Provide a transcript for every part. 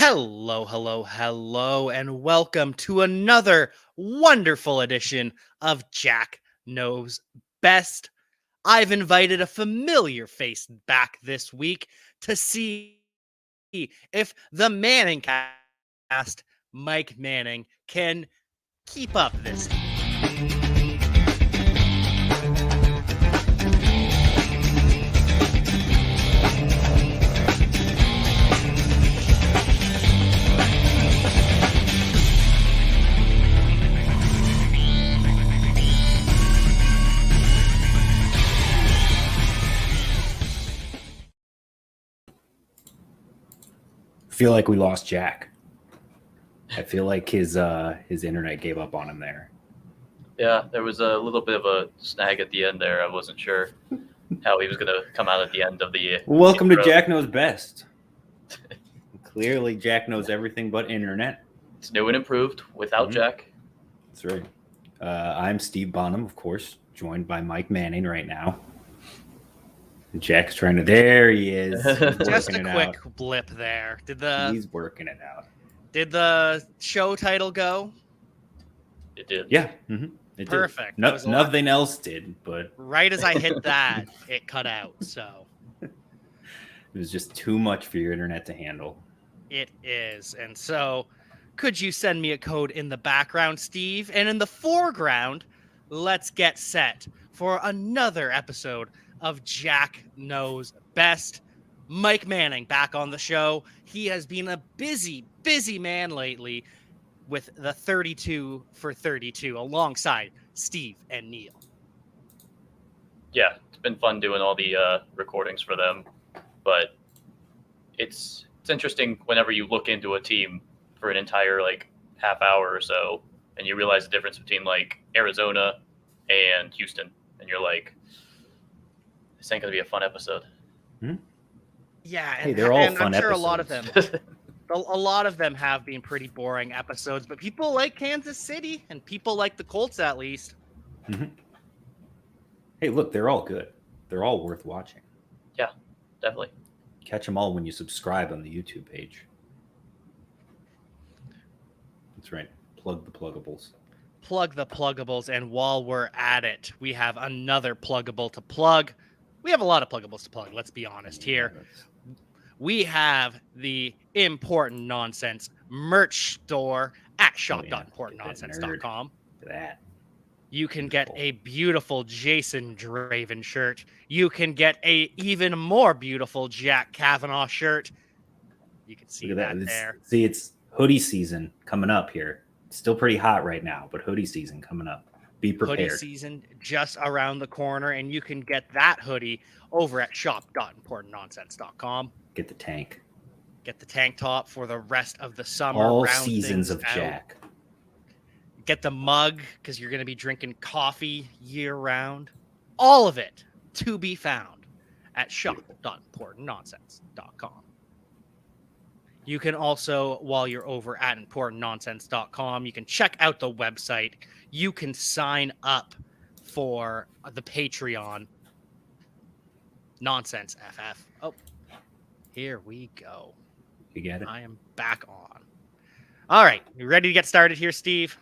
Hello, hello, hello, and welcome to another wonderful edition of Jack Knows Best. I've invited a familiar face back this week to see if the Manning cast, Mike Manning, can keep up this Feel like we lost Jack. I feel like his internet gave up on him there. Yeah, there was a little bit of a snag at the end there. I wasn't sure how he was going to come out at the end of the. Welcome to Jack Knows Best. Clearly, Jack knows everything but internet. It's new and improved without Jack. That's right. I'm Steve Bonham, of course, joined by Mike Manning right now. Jack's trying to. There he is. Just a quick blip there. He's working it out. Did the show title go? It did. Yeah. It perfect. Did. Nothing else did, but right as I hit that, it cut out. So it was just too much for your internet to handle. It is. And so could you send me a code in the background, Steve? And in the foreground, let's get set for another episode of Jack Knows Best. Mike Manning back on the show. He has been a busy man lately with the 32 for 32 alongside Steve and Neil. Yeah, it's been fun doing all the recordings for them, but it's interesting whenever you look into a team for an entire half hour or so, and you realize the difference between Arizona and Houston, and you're like, this ain't gonna be a fun episode. Yeah, and they're all fun I'm sure episodes. a lot of them have been pretty boring episodes, but people like Kansas City and people like the Colts at least. Hey, look, they're all good. They're all worth watching. Yeah, definitely. Catch them all when you subscribe on the YouTube page. That's right. Plug the pluggables. Plug the pluggables, and while we're at it, we have another pluggable to plug. We have a lot of pluggables to plug, let's be honest here. We have the Important Nonsense merch store at shop.importantnonsense.com. Look at that. You can get a beautiful Jason Draven shirt. You can get a even more beautiful Jack Kavanaugh shirt. You can see that there. See, it's hoodie season coming up here. It's still pretty hot right now, but hoodie season coming up. Be prepared. Hoodie season just around the corner, and you can get that hoodie over at shop.importantnonsense.com. Get the tank. Get the tank top for the rest of the summer. All seasons of Jack. Get the mug because you're going to be drinking coffee year round. All of it to be found at shop.importantnonsense.com. You can also, while you're over at importantnonsense.com, you can check out the website. You can sign up for the Patreon. Nonsense FF. Oh, here we go. You get it? I am back on. All right. You ready to get started here, Steve?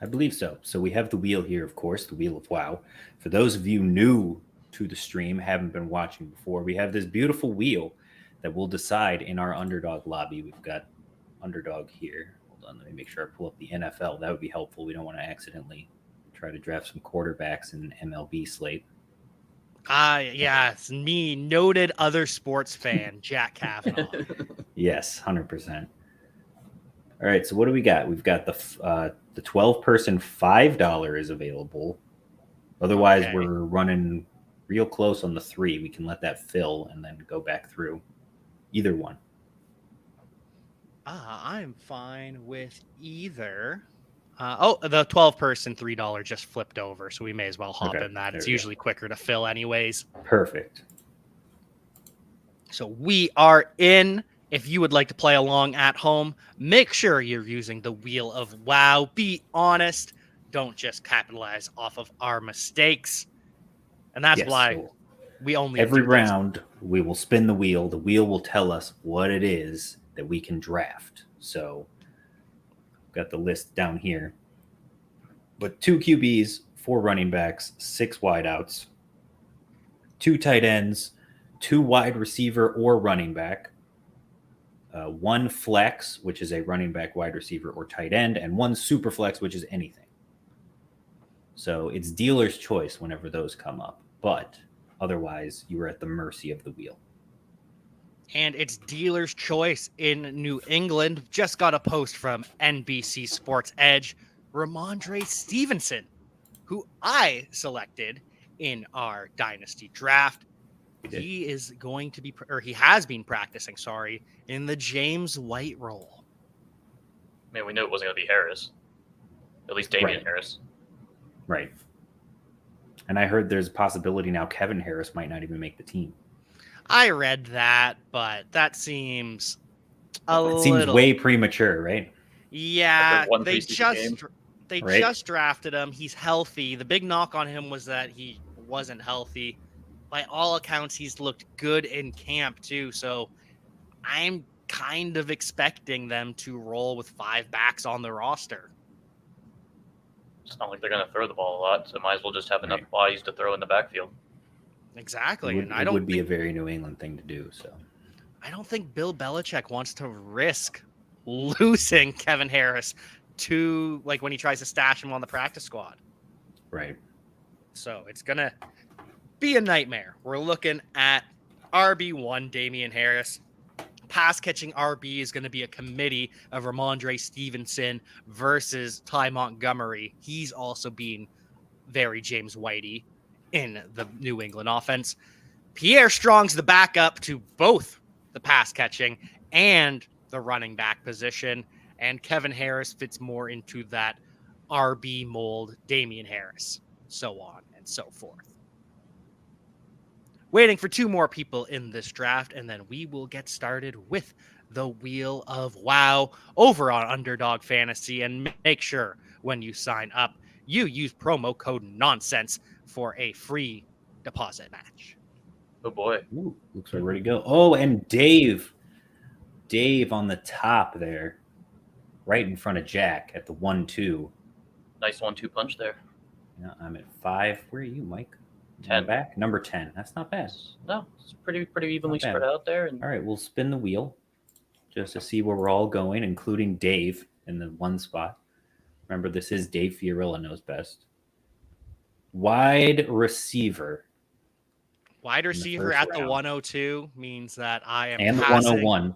I believe so. So we have the wheel here, of course, the Wheel of Wow. For those of you new to the stream, haven't been watching before, we have this beautiful wheel that we'll decide in our underdog lobby. We've got underdog here. Hold on, let me make sure I pull up the NFL. That would be helpful. We don't want to accidentally try to draft some quarterbacks in an MLB slate. Yeah, it's me, noted other sports fan, Jack Kavanaugh. Yes, 100%. All right, so what do we got? We've got the 12-person $5 is available. Otherwise, we're running real close on the 3. We can let that fill and then go back through. Either one. I'm fine with either. The 12-person $3 just flipped over, so we may as well hop in that. It's usually quicker to fill anyways. Perfect. So we are in. If you would like to play along at home, make sure you're using the Wheel of Wow. Be honest. Don't just capitalize off of our mistakes. And that's why we only every round we will spin the wheel. The wheel will tell us what it is, that we can draft. So got the list down here. But 2 QBs, 4 running backs, 6 wideouts, 2 tight ends, 2 wide receiver or running back, 1 flex, which is a running back, wide receiver, or tight end, and 1 super flex, which is anything. So it's dealer's choice whenever those come up. But otherwise, you are at the mercy of the wheel. And it's dealer's choice in New England. Just got a post from NBC Sports Edge. Ramondre Stevenson, who I selected in our dynasty draft. He is going to be, or he has been practicing, in the James White role. I mean, we knew it wasn't going to be Harris. At least Damian Harris. Right. And I heard there's a possibility now Kevin Harris might not even make the team. I read that, but that seems seems way premature, right? Yeah, they right? just drafted him. He's healthy. The big knock on him was that he wasn't healthy. By all accounts, he's looked good in camp too. So I'm kind of expecting them to roll with 5 backs on the roster. It's not like they're going to throw the ball a lot, so might as well just have enough bodies to throw in the backfield. Exactly. It would be a very New England thing to do. So I don't think Bill Belichick wants to risk losing Kevin Harris to, like, when he tries to stash him on the practice squad. Right. So it's going to be a nightmare. We're looking at RB1, Damian Harris. Pass catching RB is going to be a committee of Ramondre Stevenson versus Ty Montgomery. He's also being very James Whitey in the New England offense. Pierre Strong's the backup to both the pass catching and the running back position. And Kevin Harris fits more into that RB mold, Damian Harris, so on and so forth. Waiting for 2 more people in this draft, and then we will get started with the Wheel of Wow over on Underdog Fantasy. And make sure when you sign up, you use promo code NONSENSE for a free deposit match. Oh boy. Ooh, looks like we're ready to go. Oh, and Dave on the top there, right in front of Jack at the 1-2. Nice 1-2 punch there. Yeah, I'm at 5. Where are you, Mike? 10. Back, number 10. That's not bad. No, it's pretty evenly spread out there. And all right, we'll spin the wheel just to see where we're all going, including Dave in the 1 spot. Remember, this is Dave Fiorillo knows best. Wide receiver. Wide receiver at the 102 means that I am and passing. The 101.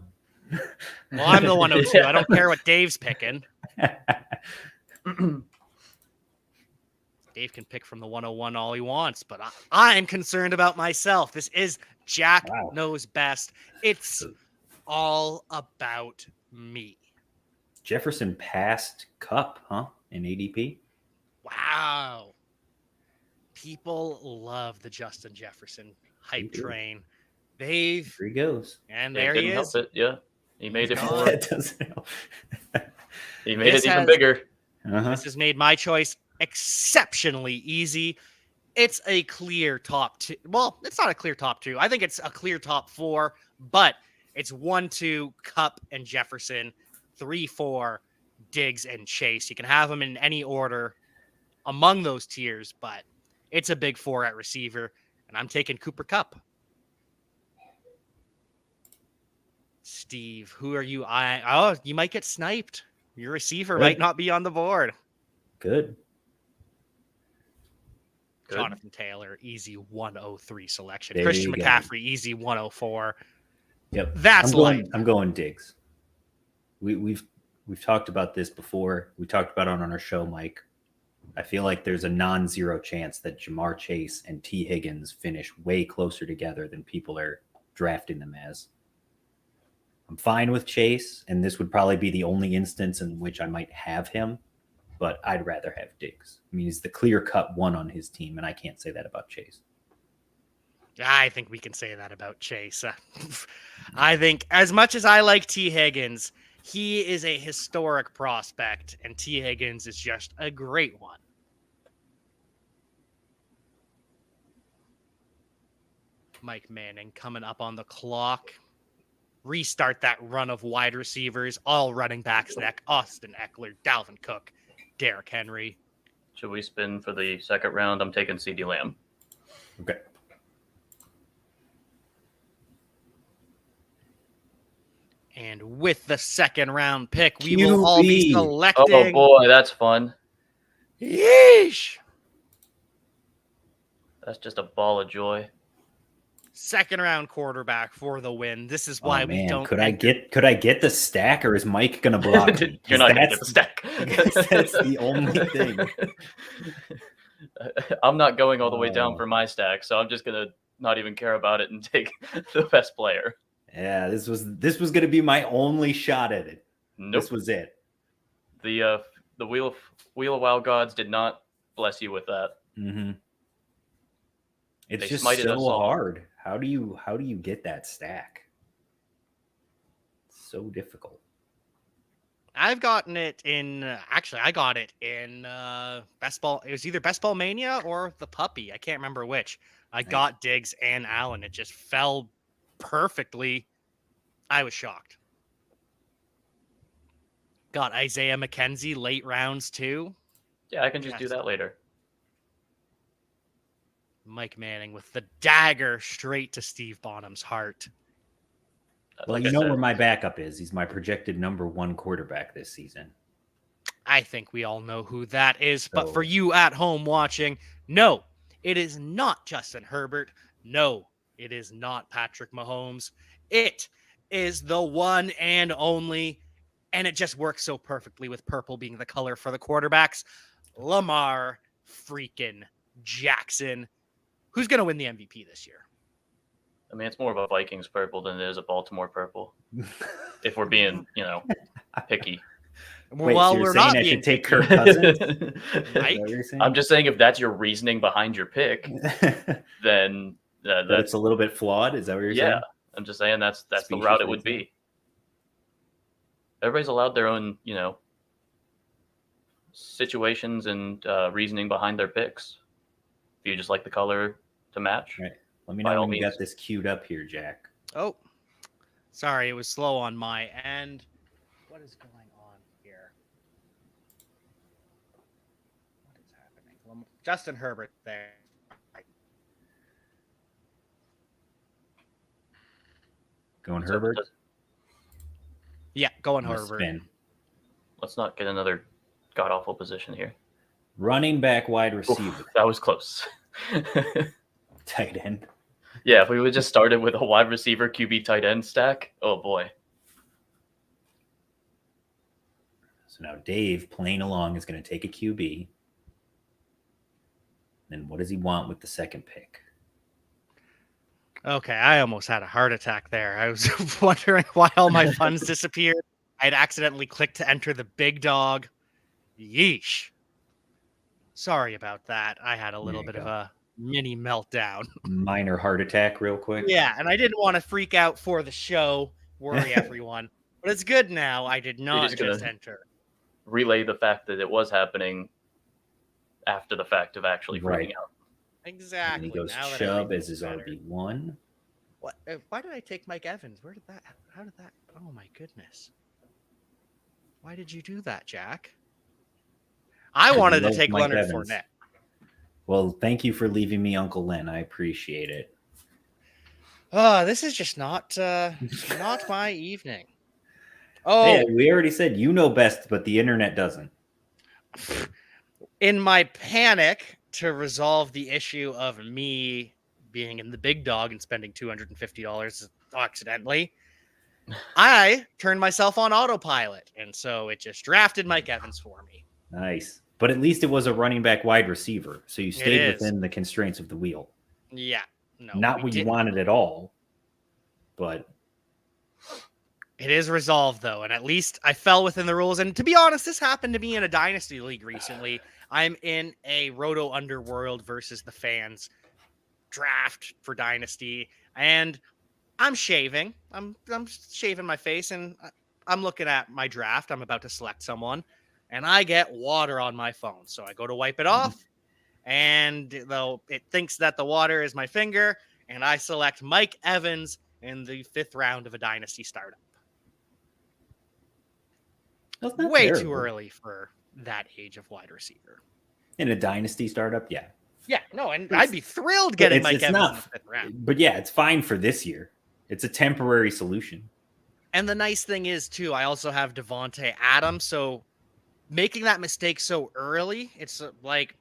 Well, I'm the 102. I don't care what Dave's picking. Dave can pick from the 101 all he wants, but I'm concerned about myself. This is Jack Knows Best. It's all about me. Jefferson passed Cup, huh? In ADP? Wow. People love the Justin Jefferson hype train. Here he goes. And there he is. Help it. Yeah. He made it more. That doesn't help. He made it even bigger. This has made my choice exceptionally easy. It's a clear top 2. Well, it's not a clear top 2. I think it's a clear top 4, but it's 1-2 Cup and Jefferson, 3-4 Diggs and Chase. You can have them in any order among those tiers, but it's a big 4 at receiver, and I'm taking Cooper Kupp. Steve, who are you? You might get sniped. Your receiver might not be on the board. Good. Jonathan Taylor, easy 103 selection. There Christian McCaffrey, easy 104. Yep. That's I'm going Diggs. We've talked about this before. We talked about it on our show, Mike. I feel like there's a non-zero chance that Jamar Chase and T. Higgins finish way closer together than people are drafting them as. I'm fine with Chase, and this would probably be the only instance in which I might have him, but I'd rather have Diggs. I mean, he's the clear-cut 1 on his team, and I can't say that about Chase. I think we can say that about Chase. I think as much as I like T. Higgins, he is a historic prospect, and T. Higgins is just a great one. Mike Manning coming up on the clock. restart that run of wide receivers, all running backs neck, Austin Eckler, Dalvin Cook, Derrick Henry. Should we spin for the second round? I'm taking CeeDee Lamb. Okay. And with the second round pick, we will all be QB. selecting. Oh boy, that's fun. Yeesh! That's just a ball of joy. Second round quarterback for the win. This is why we don't. Could I get the stack, or is Mike gonna block me? You're not gonna get the stack. That's the only thing. I'm not going all the way down for my stack, so I'm just gonna not even care about it and take the best player. Yeah, this was gonna be my only shot at it. Nope. This was it. The wheel of wild gods did not bless you with that. Mm-hmm. It's They just smited us so all. hard. How do you get that stack? It's so difficult. I've gotten it in. Actually, I got it in Best Ball. It was either Best Ball Mania or the Puppy. I can't remember which. I got Diggs and Allen. It just fell perfectly. I was shocked. Got Isaiah McKenzie late rounds too. Yeah, I can just do that later. Mike Manning with the dagger straight to Steve Bonham's heart. Well, Like you I know said, where my backup is. He's my projected number 1 quarterback this season. I think we all know who that is. But So- for you at home watching, no, it is not Justin Herbert. No, it is not Patrick Mahomes. It is the one and only, and it just works so perfectly with purple being the color for the quarterbacks, Lamar freaking Jackson. Who's going to win the MVP this year? I mean, it's more of a Vikings purple than it is a Baltimore purple. If we're being, picky. Wait, well, so you're we're saying not I being should take picky. Kirk Cousins? Is Mike? that what you're saying? I'm just saying, if that's your reasoning behind your pick, then That that's it's a little bit flawed. Is that what you're yeah. saying? I'm just saying that's the Species route it would reasoning. be. Everybody's allowed their own, situations and reasoning behind their picks. If you just like the color to match, Right. Let me By know all when you means. got this queued up here, Jack. Oh, sorry, it was slow on my end. What is going on here? What is happening? Justin Herbert there. Going So Herbert. Yeah, going I'm gonna Herbert. spin. let's not get another god awful position here. Running back, wide Oof, receiver, that was close. tight end. Yeah, if we would just started with a wide receiver QB tight end stack, oh boy. So now Dave, playing along, is going to take a QB. Then what does he want with the second pick? Okay, I almost had a heart attack there. I was wondering why all my funds disappeared. I'd accidentally clicked to enter the big dog. Yeesh. Sorry about that. I had a little There you bit of go. a mini meltdown. Minor heart attack, real quick. Yeah, and I didn't want to freak out for the show, worry everyone. But it's good now. I did not just gonna- just enter. Relay the fact that it was happening after the fact of actually freaking Right. out. And Exactly. he goes now that Chubb as everything's his better. RB1. What? Why did I take Mike Evans? Where did that? How did that? Oh my goodness! Why did you do that, Jack? I Because wanted he to loves take Mike Leonard Evans. Fournette. Well, thank you for leaving me Uncle Len. I appreciate it. Oh, this is just not my evening. Oh, Hey, we already said you know best, but the internet doesn't. in my panic to resolve the issue of me being in the big dog and spending $250 accidentally, I turned myself on autopilot, and so it just drafted Mike Evans for me. Nice. But at least it was a running back wide receiver. So you stayed is. within the constraints of the wheel. Yeah, no, Not we what you didn't. wanted at all. But It is resolved, though, and at least I fell within the rules. And to be honest, this happened to me in a Dynasty League recently. I'm in a Roto Underworld versus the fans draft for Dynasty, and I'm shaving. I'm shaving my face, and I'm looking at my draft. I'm about to select someone, and I get water on my phone. So I go to wipe it off, and though it thinks that the water is my finger, and I select Mike Evans in the 5th round of a dynasty startup. That's not Way terrible. too early for that age of wide receiver. In a dynasty startup, yeah. Yeah, no, and I'd be thrilled getting Mike Evans in the 5th round. But yeah, it's fine for this year. It's a temporary solution. And the nice thing is, too, I also have Devontae Adams, so making that mistake so early, it's like,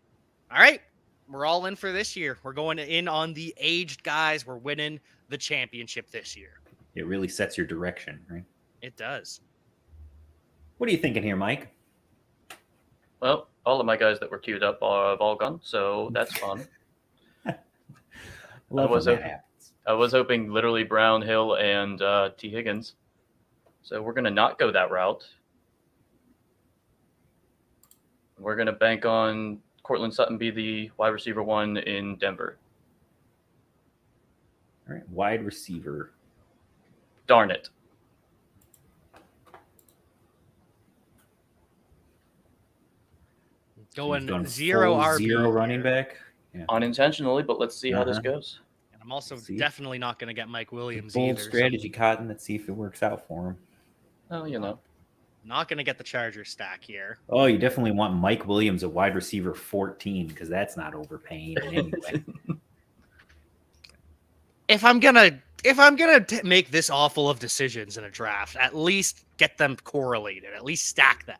all right, we're all in for this year. We're going in on the aged guys. We're winning the championship this year. It really sets your direction, right? It does. What are you thinking here, Mike? Well, all of my guys that were queued up have all gone, so that's fun. I was hoping literally Brown, Hill, and T. Higgins. So we're going to not go that route. We're going to bank on Cortland Sutton be the wide receiver 1 in Denver. All right, wide receiver. Darn it. Going 0 RB. 0 running back. Yeah. Unintentionally, but let's see how this goes. And I'm also definitely not going to get Mike Williams bold either. Strategy, Cotton. Let's see if it works out for him. Oh, you know. Not going to get the Chargers stack here. Oh, you definitely want Mike Williams at wide receiver 14 because that's not overpaying in any way. If I'm gonna make this awful of decisions in a draft, at least get them correlated. At least stack them.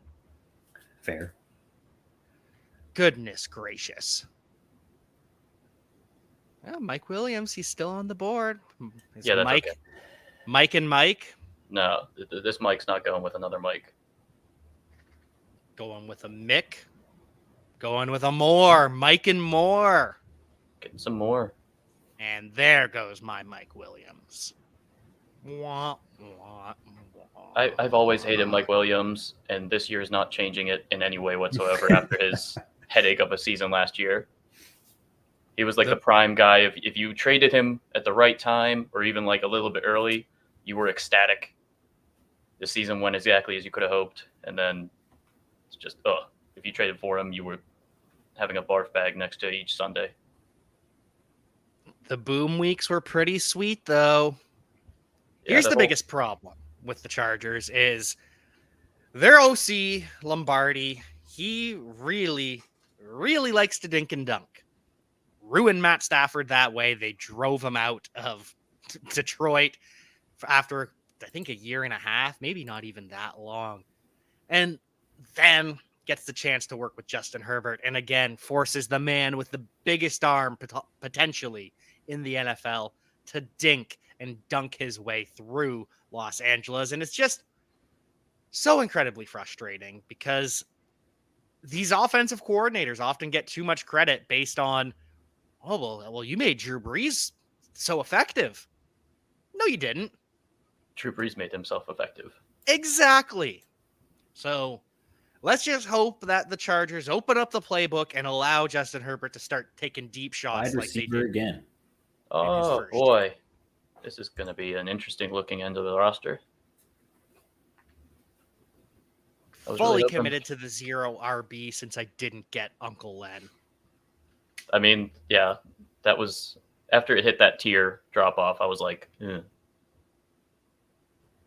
Fair. Goodness gracious. Well, Mike Williams, he's still on the board. Yeah, that's Mike. Okay. Mike and Mike. No, this Mike's not going with another Mike. Going with a Mick. Going with a Moore. Mike and Moore. Getting some more. And there goes my Mike Williams. Wah, wah, wah. I've always hated Mike Williams, and this year is not changing it in any way whatsoever after his headache of a season last year. He was like the prime guy. If you traded him at the right time or even like a little bit early, you were ecstatic. The season went exactly as you could have hoped. And then it's just, if you traded for him, you were having a barf bag next to each Sunday. The boom weeks were pretty sweet, though. Yeah, here's the biggest problem with the Chargers is their OC, Lombardi, he really, really likes to dink and dunk. Ruined Matt Stafford that way. They drove him out of Detroit after, I think, a year and a half, maybe not even that long. And then gets the chance to work with Justin Herbert and again forces the man with the biggest arm potentially in the NFL to dink and dunk his way through Los Angeles. And it's just so incredibly frustrating because these offensive coordinators often get too much credit based on, well, you made Drew Brees so effective. No, you didn't. Drew Brees made himself effective. Exactly. So let's just hope that the Chargers open up the playbook and allow Justin Herbert to start taking deep shots like they did again. Oh, boy. This is going to be an interesting looking end of the roster. Fully committed to the 0 RB since I didn't get Uncle Len. I mean, yeah, that was after it hit that tier drop off. I was like, I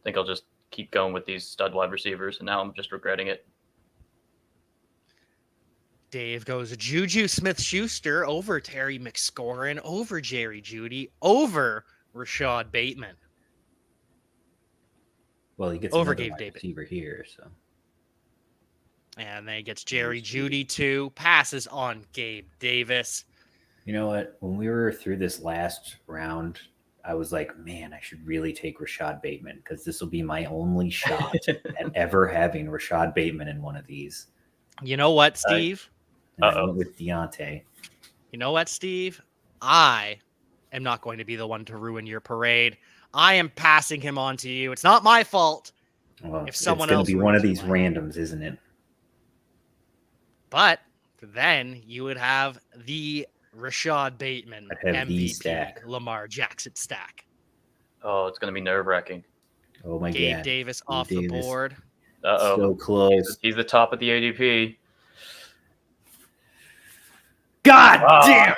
think I'll just keep going with these stud wide receivers, and now I'm just regretting it. Dave goes Juju Smith-Schuster over Terry McScorin, over Jerry Jeudy, over Rashad Bateman. Well, he gets over another Gabe wide Davis receiver here, so. And then he gets Jerry Jeudy too. Passes on Gabe Davis. You know what? When we were through this last round, I was like, man, I should really take Rashad Bateman because this will be my only shot at ever having Rashad Bateman in one of these. You know what, Steve? I went with Deontay. You know what, Steve? I am not going to be the one to ruin your parade. I am passing him on to you. It's not my fault. Well, if someone it's else going to be one of these randoms, isn't it? But then you would have the Rashad Bateman MVP stack. Lamar Jackson stack. Oh, it's going to be nerve-wracking. Oh, my Gabe God. Davis off the board. Uh-oh. So close. He's the top of the ADP. God damn!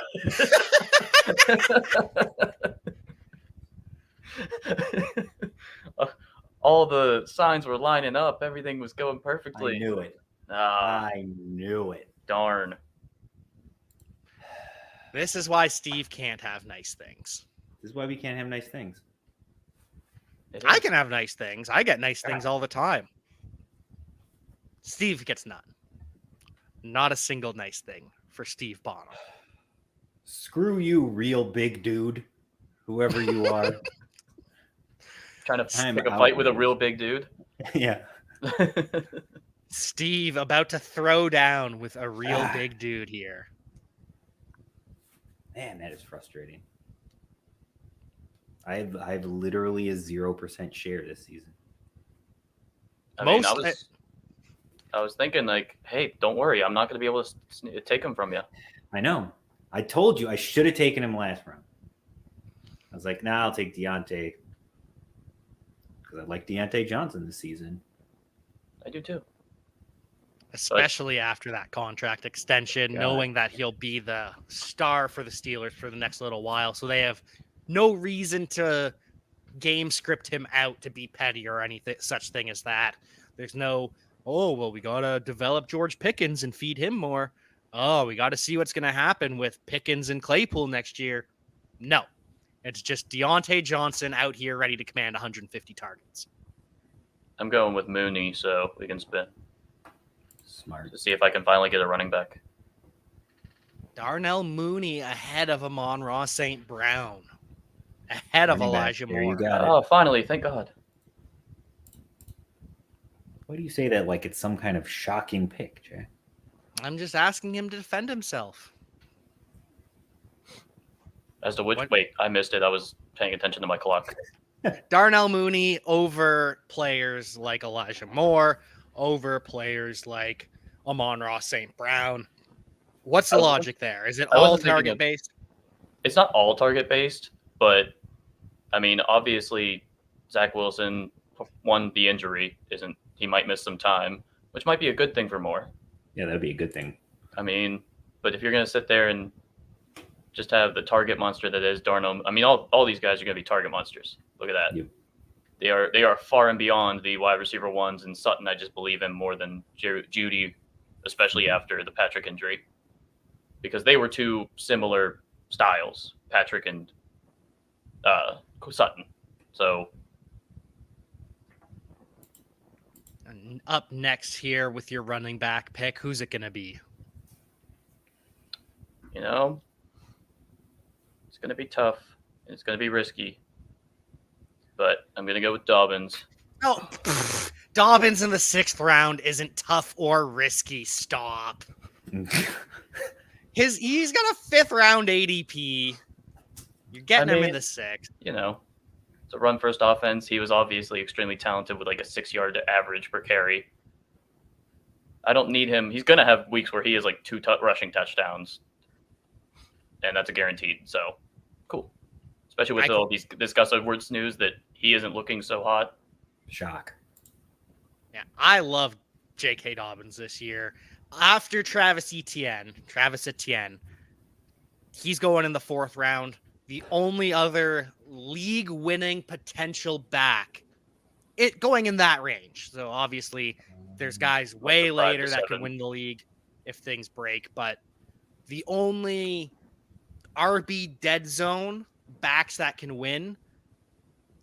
All the signs were lining up. Everything was going I perfectly. knew it. Ah, I knew it. darn. This is why Steve can't have nice things. This is why we can't have nice things. It I is. can have nice things. I get nice things all the time. Steve gets none. Not a single nice thing for Steve Bonham. Screw you, real big dude, whoever you are. Trying to I'm pick a fight with a outraged. real big dude. Yeah. Steve about to throw down with a real big dude here. Man, that is frustrating. I've literally a 0% share this season. I mean, Most- I was thinking like, hey, don't worry, I'm not going to be able to take him from you. I know. I told you I should have taken him last round. I was like, nah, I'll take Deontay. Because I like Deontay Johnson this season. I do too. Especially after that contract extension, God. knowing that he'll be the star for the Steelers for the next little while. So they have no reason to game script him out to be petty or anything such thing as that. There's no, oh, well, we got to develop George Pickens and feed him more. Oh, we got to see what's going to happen with Pickens and Claypool next year. No, it's just Deontay Johnson out here ready to command 150 targets. I'm going with Mooney, so we can spin Smart. to see if I can finally get a running back. Darnell Mooney ahead of Amon-Ra St. Brown. Ahead of Running back. Elijah There you Moore. got it. Oh, finally, thank God. Why do you say that like it's some kind of shocking pick, Jay? I'm just asking him to defend himself. As to which, What? wait, I missed it. I was paying attention to my clock. Darnell Mooney over players like Elijah Moore, over players like Amon-Ra St. Brown. What's the I wasn't- logic there? Is it I all wasn't thinking target of- based? It's not all target based, but I mean, obviously, Zach Wilson, one, the injury isn't, he might miss some time, which might be a good thing for Moore. Yeah, that'd be a good thing. I mean, but if you're going to sit there and just have the target monster that is Darnell, I mean, all these guys are going to be target monsters. Look at that. Yep. They are far and beyond the wide receiver ones, and Sutton, I just believe in more than Judy, especially after the Patrick injury, because they were two similar styles, Patrick and Sutton. So And up next here with your running back pick, who's it going to be? you know, it's going to be tough. It's going to be risky, but I'm going to go with Dobbins. Oh, Dobbins in the 6th round isn't tough or risky. Stop. He's got a 5th round ADP. You're getting him in mean- the 6th. You know, it's a run first offense. He was obviously extremely talented with like a 6-yard average per carry. I don't need him. He's going to have weeks where he has like 2 rushing touchdowns, and that's a guaranteed. So cool, especially with all this Gus Edwards news that he isn't looking so hot. Shock. Yeah, I love J.K. Dobbins this year. After Travis Etienne, he's going in the 4th round. The only other league-winning potential back, it going in that range. So obviously, there's guys way the 5 to later that 7. can win the league if things break. But the only RB dead zone backs that can win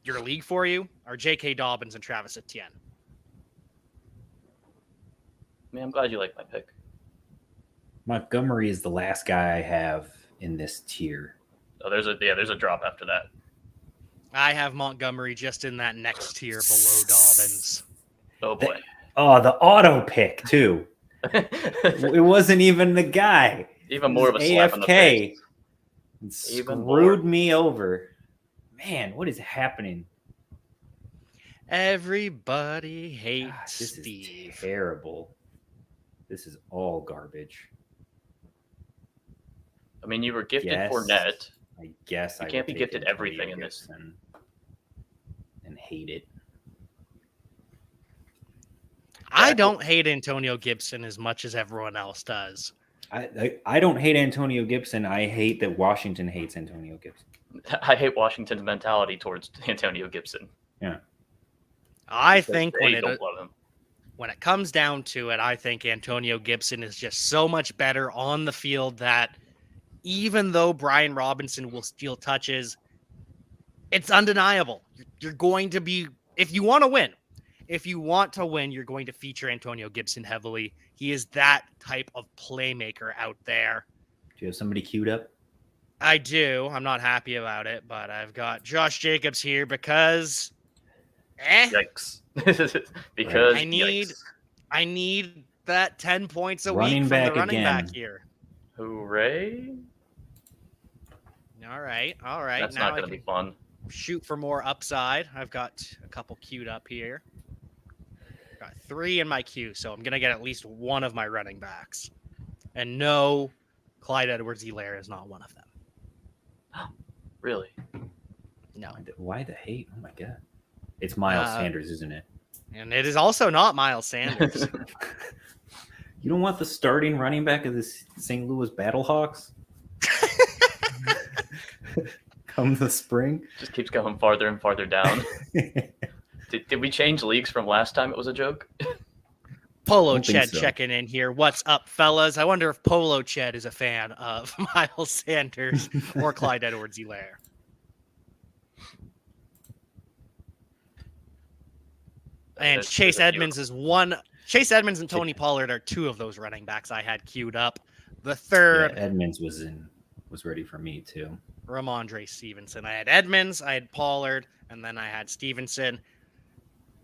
your league for you are J.K. Dobbins and Travis Etienne. Man, I'm glad you like my pick. Montgomery is the last guy I have in this tier. Oh, there's a drop after that. I have Montgomery just in that next tier below Dobbins. Oh boy. Oh, the auto pick too. It wasn't even the guy. Even more of a It was slap in the AFK. face. It Even screwed more. me over. Man, what is happening? Everybody God, hates this Steve. is terrible. This is all garbage. I mean, you were gifted Yes. Fournette. I guess You I can't would be take gifted Antonio everything in this. Gibson and hate it. I don't hate Antonio Gibson as much as everyone else does. I don't hate Antonio Gibson. I hate that Washington hates Antonio Gibson. I hate Washington's mentality towards Antonio Gibson. I Because think they don't love him. when it comes down to it, I think Antonio Gibson is just so much better on the field that even though Brian Robinson will steal touches, it's undeniable. You're going to be, if you want to win, you're going to feature Antonio Gibson heavily. He is that type of playmaker out there. Do you have somebody queued up? I do. I'm not happy about it, but I've got Josh Jacobs here because Yikes. Because I need that 10 points a Running week from back the running again. back here. Hooray. All right. That's now not going to be fun. Shoot for more upside. I've got a couple queued up here. Got 3 in my queue, so I'm going to get at least one of my running backs. And no, Clyde Edwards-Helaire is not one of them. Really? No. Why the hate? Oh my god. It's Miles Sanders, isn't it? And it is also not Miles Sanders. You don't want the starting running back of the St. Louis Battlehawks? Come the spring? Just keeps going farther and farther down. Did we change leagues from last time it was a joke? Polo Don't think Ched so. checking in here. What's up, fellas? I wonder if Polo Ched is a fan of Miles Sanders or Clyde Edwards-Helaire. And Chase Edmonds is one. Chase Edmonds and Tony Pollard are 2 of those running backs I had queued up. The third, Edmonds was ready for me too. Ramondre Stevenson. I had Edmonds, I had Pollard, and then I had Stevenson.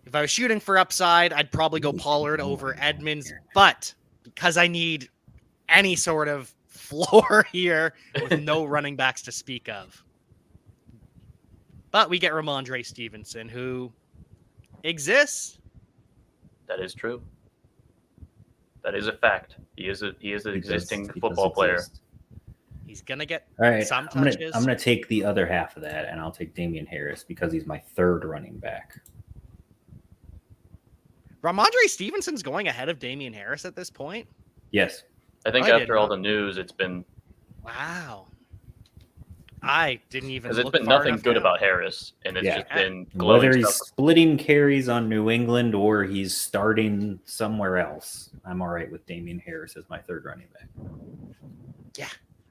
If I was shooting for upside, I'd probably go Pollard over Edmonds, but because I need any sort of floor here with no running backs to speak of. But we get Ramondre Stevenson, who exists. That is true. That is a fact. He is an existing football player. He's gonna get All right, some I'm touches. gonna take the other half of that, and I'll take Damian Harris because he's my 3rd running back. Ramondre Stevenson's going ahead of Damian Harris at this point. Yes. I think I after all the news, it's been Wow. I didn't even. because it's look been far nothing enough good down. about Harris, and it's Yeah. just been Whether glowing he's stuff. splitting carries on New England or he's starting somewhere else, I'm all right with Damian Harris as my 3rd running back.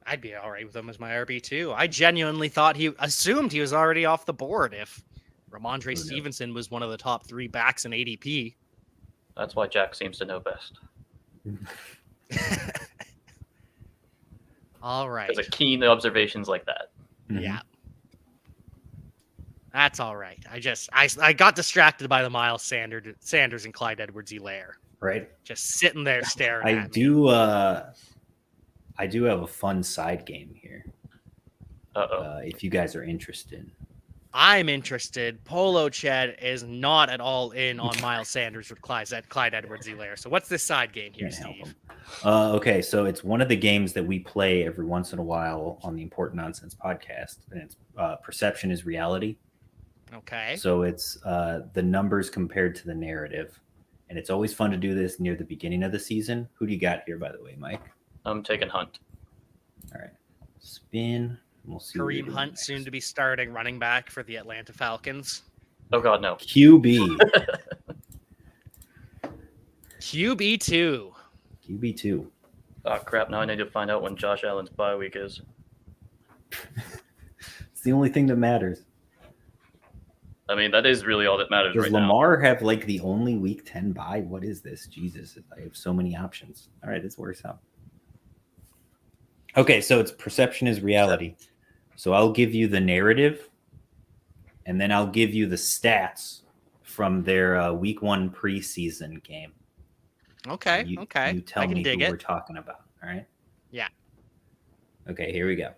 I'd be all right with him as my RB too. I genuinely assumed he was already off the board if Ramondre knows? Stevenson was one of the top 3 backs in ADP. That's why Jack seems to know best. All right. There's a keen observations like that. Yeah. That's all right. I got distracted by the Miles Sanders and Clyde Edwards-Helaire. Right. Just sitting there staring I at me. do. I do have a fun side game here. If you guys are interested. I'm interested. Polo Ched is not at all in on Miles Sanders with Clyde Edwards-Helaire. So what's this side game here, Can't help Steve? him. Okay, so it's one of the games that we play every once in a while on the Important Nonsense podcast, and it's Perception is Reality. Okay. So it's the numbers compared to the narrative, and it's always fun to do this near the beginning of the season. Who do you got here, by the way, Mike? I'm taking Hunt. All right, spin. We'll see. Kareem Hunt soon to be starting running back for the Atlanta Falcons. Oh God, no. QB. QB2. QB2. Oh crap! Now I need to find out when Josh Allen's bye week is. It's the only thing that matters. I mean, that is really all that matters Does right Lamar have like the only week 10 bye? What is this? Jesus, I have so many options. All right, this works out. Okay, so it's Perception is Reality. So I'll give you the narrative, and then I'll give you the stats from their week 1 preseason game. Okay. You, okay. You tell I can me dig who it. we're talking about. All right. Yeah. Okay, here we go.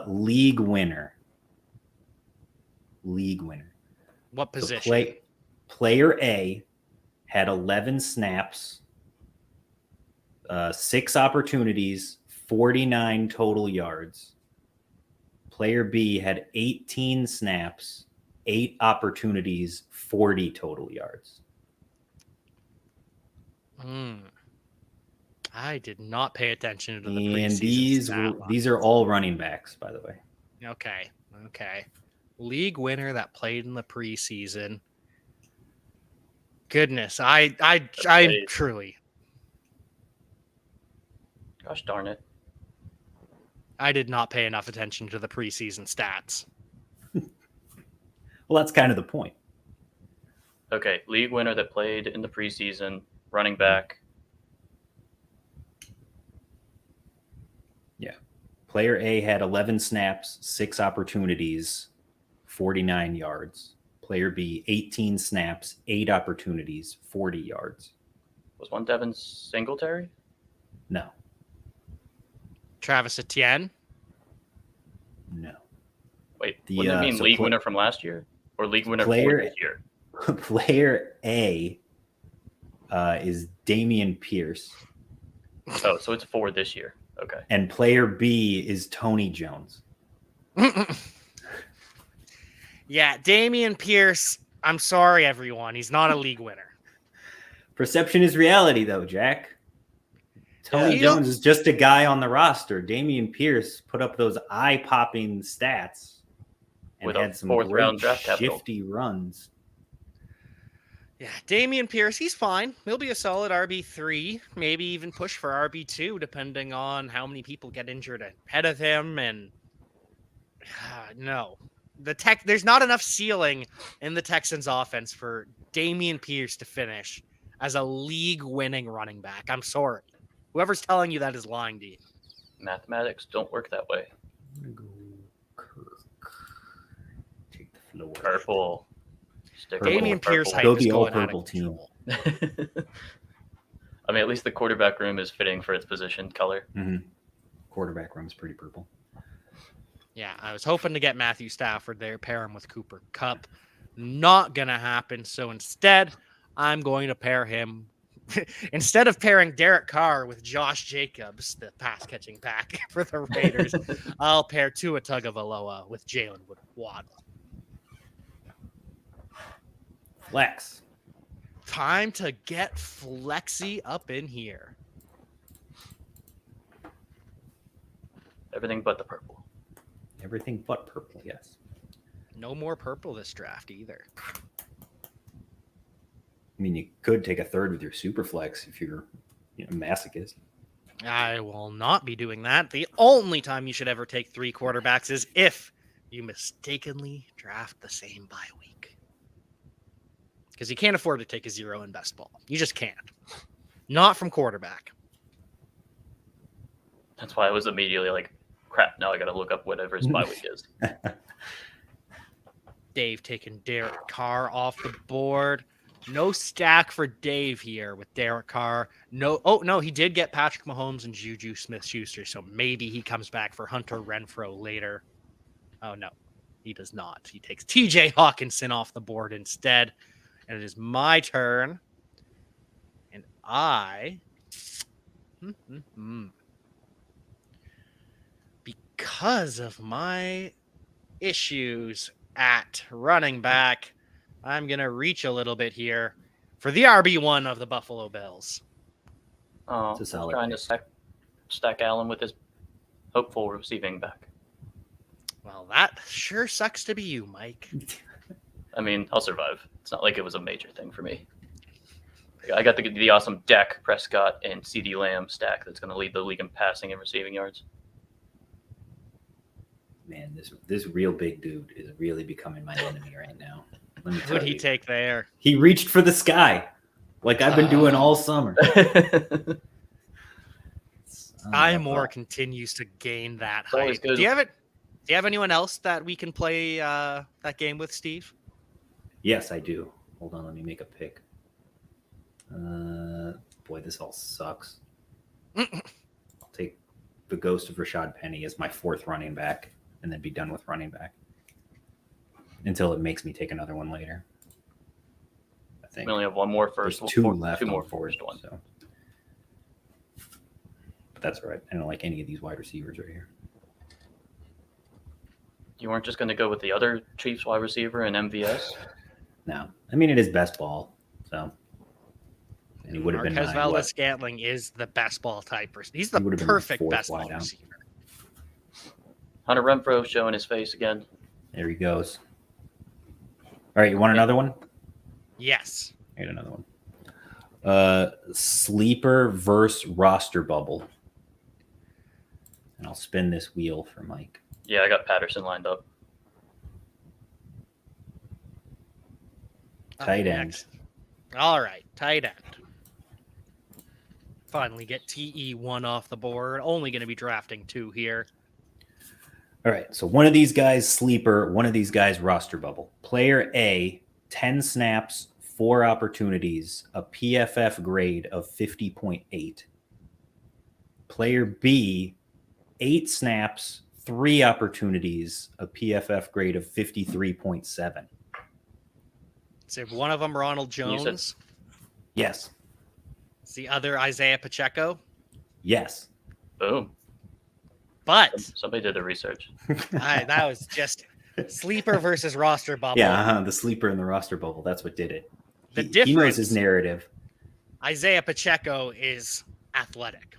League winner. What So position? player A had 11 snaps, 6 opportunities, 49 total yards. Player B had 18 snaps, 8 opportunities, 40 total yards. I did not pay attention to the And preseason. these are all running backs, by the way. Okay. League winner that played in the preseason. Goodness, I truly, Gosh darn it. I did not pay enough attention to the preseason stats. Well, that's kind of the point. Okay, league winner that played in the preseason, running back. Yeah. Player A had 11 snaps, 6 opportunities, 49 yards. Player B, 18 snaps, 8 opportunities, 40 yards. Was one Devin Singletary? No. Travis Etienne. No. Wait, wouldn't it mean league winner from last year? Or league winner for this year? Player A is Damian Pierce. Oh, so it's for this year. Okay. And player B is Tony Jones. Yeah, Damian Pierce. I'm sorry, everyone. He's not a league winner. Perception is reality, though, Jack. Tony Jones is just a guy on the roster. Damian Pierce put up those eye-popping stats and had some great shifty runs. Yeah, Damian Pierce, he's fine. He'll be a solid RB3, maybe even push for RB2, depending on how many people get injured ahead of him. And no, there's not enough ceiling in the Texans offense for Damian Pierce to finish as a league-winning running back. I'm sorry. Whoever's telling you that is lying to you. Mathematics don't work that way. I'm gonna go Kirk. Take the floor. Purple. Damian Pierce hype Go is the going all out purple of team. control. I mean, at least the quarterback room is fitting for its position color. Mm-hmm. Quarterback room is pretty purple. Yeah, I was hoping to get Matthew Stafford there, pair him with Cooper Kupp. Not going to happen. So instead, I'm going to pair him. Instead of pairing Derek Carr with Josh Jacobs, the pass-catching back for the Raiders, I'll pair Tua Tagovailoa with Jalen Waddle. Flex. Time to get flexy up in here. Everything but the purple. Everything but purple, yes. No more purple this draft either. I mean, you could take a third with your super flex if you're a masochist. I will not be doing that. The only time you should ever take 3 quarterbacks is if you mistakenly draft the same bye week. Because you can't afford to take a 0 in best ball. You just can't. Not from quarterback. That's why I was immediately like, crap, now I got to look up whatever his bye week is. Dave taking Derek Carr off the board. No stack for Dave here with Derek Carr. No, he did get Patrick Mahomes and Juju Smith-Schuster, so maybe he comes back for Hunter Renfrow later. Oh, no, he does not. He takes TJ Hawkinson off the board instead, and it is my turn. And because of my issues at running back, I'm going to reach a little bit here for the RB1 of the Buffalo Bills. Oh, trying to stack Allen with his hopeful receiving back. Well, that sure sucks to be you, Mike. I mean, I'll survive. It's not like it was a major thing for me. I got the awesome Dak Prescott and CeeDee Lamb stack that's going to lead the league in passing and receiving yards. Man, this real big dude is really becoming my enemy right now. Who'd he take there? He reached for the sky, like I've been doing all summer. Moore continues to gain that height. Do you have anyone else that we can play that game with, Steve? Yes, I do. Hold on, let me make a pick. Boy, this all sucks. I'll take the ghost of Rashad Penny as my 4th running back, and then be done with running back until it makes me take another one later. I think we only have one more first. There's 2 left. 2 more first one. So. But that's all right. I don't like any of these wide receivers right here. You weren't just going to go with the other Chiefs wide receiver and MVS? No. I mean, it is best ball. So and he would have been Marquez my Valdez-Scantling is the best ball type person. He's the He would have been perfect fourth best ball wideout. receiver. Hunter Renfro showing his face again. There he goes. All right, you want another one? Yes. I got another one. Sleeper versus roster bubble. And I'll spin this wheel for Mike. Yeah, I got Patterson lined up. Tight end. Next. All right, tight end. Finally get TE1 off the board. Only going to be drafting 2 here. All right, so one of these guys sleeper, one of these guys roster bubble. Player A, 10 snaps, 4 opportunities, a PFF grade of 50.8. Player B, 8 snaps, 3 opportunities, a PFF grade of 53.7. So one of them Ronald Jones. Yes. Is the other Isaiah Pacheco. Yes. Boom. But Somebody did the research. that was just sleeper versus roster bubble. Yeah, the sleeper in the roster bubble. That's what did it. The He knows difference- his narrative. Isaiah Pacheco is athletic.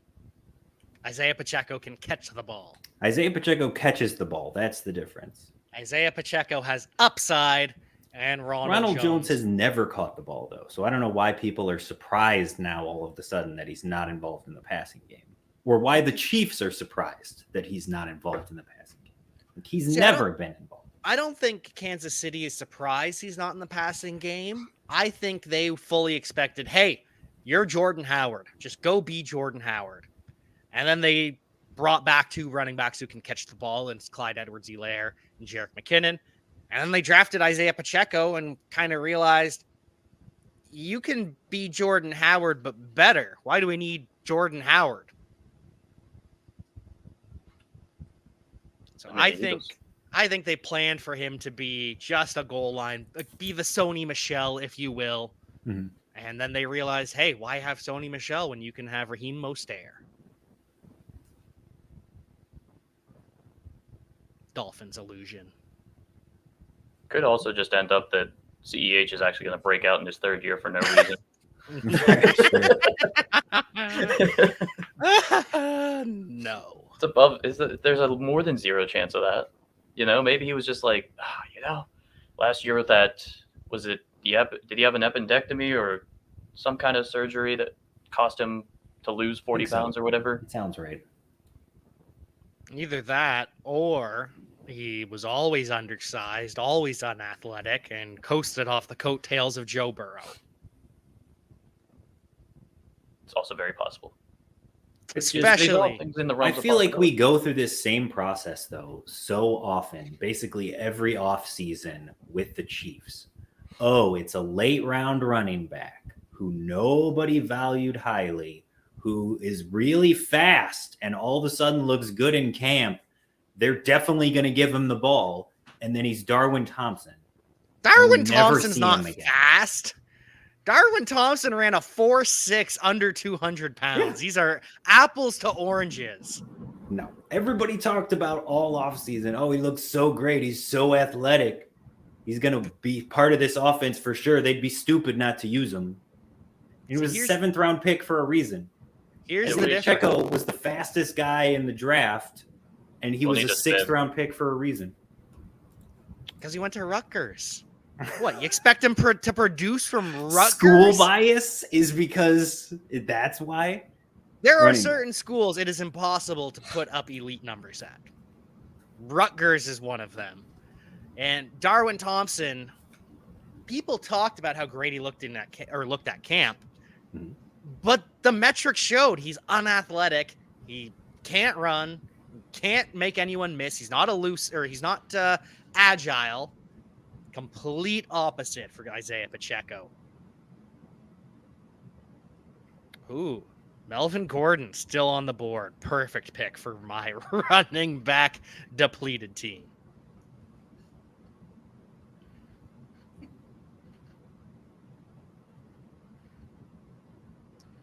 Isaiah Pacheco can catch the ball. Isaiah Pacheco catches the ball. That's the difference. Isaiah Pacheco has upside, and Ronald Jones has never caught the ball, though. So I don't know why people are surprised now all of a sudden that he's not involved in the passing game. Or why the Chiefs are surprised that he's not involved in the passing game. Like, he's never been involved. I don't think Kansas City is surprised he's not in the passing game. I think they fully expected, hey, you're Jordan Howard. Just go be Jordan Howard. And then they brought back 2 running backs who can catch the ball, and it's Clyde Edwards-Helaire and Jerick McKinnon. And then they drafted Isaiah Pacheco and kind of realized you can be Jordan Howard, but better. Why do we need Jordan Howard? So I think they planned for him to be just a goal line, be the Sony Michel, if you will. Mm-hmm. And then they realized, hey, why have Sony Michel when you can have Raheem Mostert? Dolphins illusion. Could also just end up that CEH is actually going to break out in his 3rd year for no reason. No. It's above. There's a more than 0 chance of that. You know, maybe he was just like, last year with that, was it did he have an appendectomy or some kind of surgery that cost him to lose 40 pounds or whatever? It sounds right. Either that or he was always undersized, always unathletic, and coasted off the coattails of Joe Burrow. It's also very possible. Especially, I feel like we go through this same process, though, so often, basically every offseason with the Chiefs. Oh, it's a late round running back who nobody valued highly, who is really fast and all of a sudden looks good in camp. They're definitely going to give him the ball. And then he's Darwin Thompson. Darwin Thompson's not fast. Darwin Thompson ran a 4.6 under 200 pounds. Yeah. These are apples to oranges. No. Everybody talked about all offseason. Oh, he looks so great. He's so athletic. He's going to be part of this offense for sure. They'd be stupid not to use him. He was a 7th round pick for a reason. Here's the difference. Pacheco was the fastest guy in the draft, and he was a 6th round pick for a reason. Because he went to Rutgers. What, you expect him to produce from Rutgers? School bias is because that's why? There are certain schools it is impossible to put up elite numbers at. Rutgers is one of them. And Darwin Thompson, people talked about how great he looked looked at camp. Mm-hmm. But the metrics showed he's unathletic. He can't run, can't make anyone miss. He's not he's not agile. Complete opposite for Isaiah Pacheco. Ooh, Melvin Gordon still on the board. Perfect pick for my running back depleted team.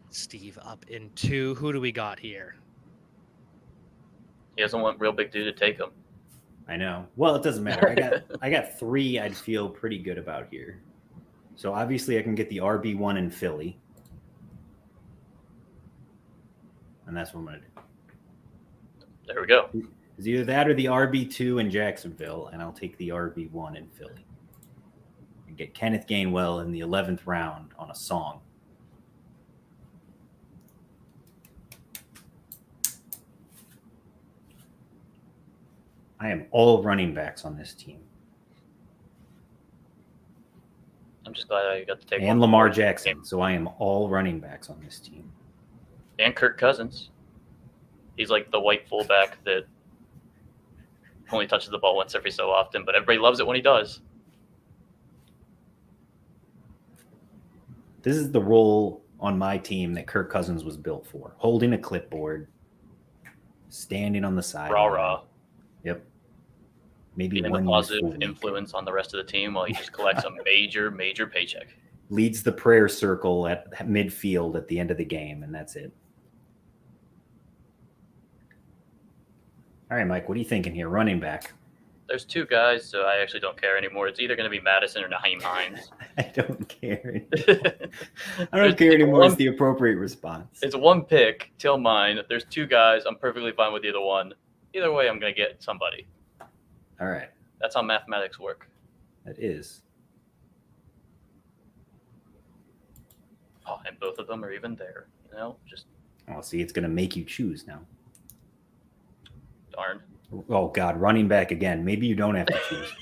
Steve up in 2. Who do we got here? He doesn't want real big dude to take him. I know. Well, it doesn't matter. I got 3 I'd feel pretty good about here. So obviously I can get the RB1 in Philly. And that's what I'm going to do. There we go. It's either that or the RB2 in Jacksonville, and I'll take the RB1 in Philly. And get Kenneth Gainwell in the 11th round on a song. I am all running backs on this team. I'm just glad I got to take And one. Lamar Jackson. So I am all running backs on this team. And Kirk Cousins. He's like the white fullback that only touches the ball once every so often, but everybody loves it when he does. This is the role on my team that Kirk Cousins was built for. Holding a clipboard, standing on the side. Rah-rah. Yep. Maybe Being a one positive influence on the rest of the team while he just collects a major paycheck. Leads the prayer circle at midfield at the end of the game, and that's it. All right, Mike, what are you thinking here? Running back. There's two guys, so I actually don't care anymore. It's either going to be Madison or Naheem Hines. I don't care. I don't care anymore is the appropriate response. It's one pick till mine. There's two guys. I'm perfectly fine with either one. Either way, I'm going to get somebody. All right. That's how mathematics work. That is. Oh, and both of them are even there. You know, just Oh, see, it's going to make you choose now. darn. Oh, God, running back again. Maybe you don't have to choose.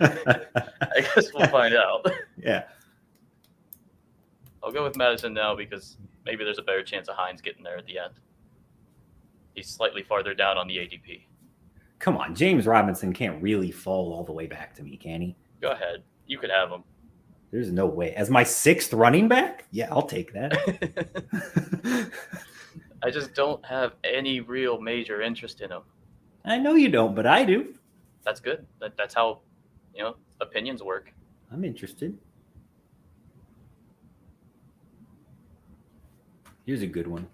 I guess we'll find out. Yeah. I'll go with Madison now because maybe there's a better chance of Hines getting there at the end. He's slightly farther down on the ADP. Come on, James Robinson can't really fall all the way back to me, can he? Go ahead. You could have him. There's no way. As my 6th running back? Yeah, I'll take that. I just don't have any real major interest in him. I know you don't, but I do. That's good. That's how, opinions work. I'm interested. Here's a good one.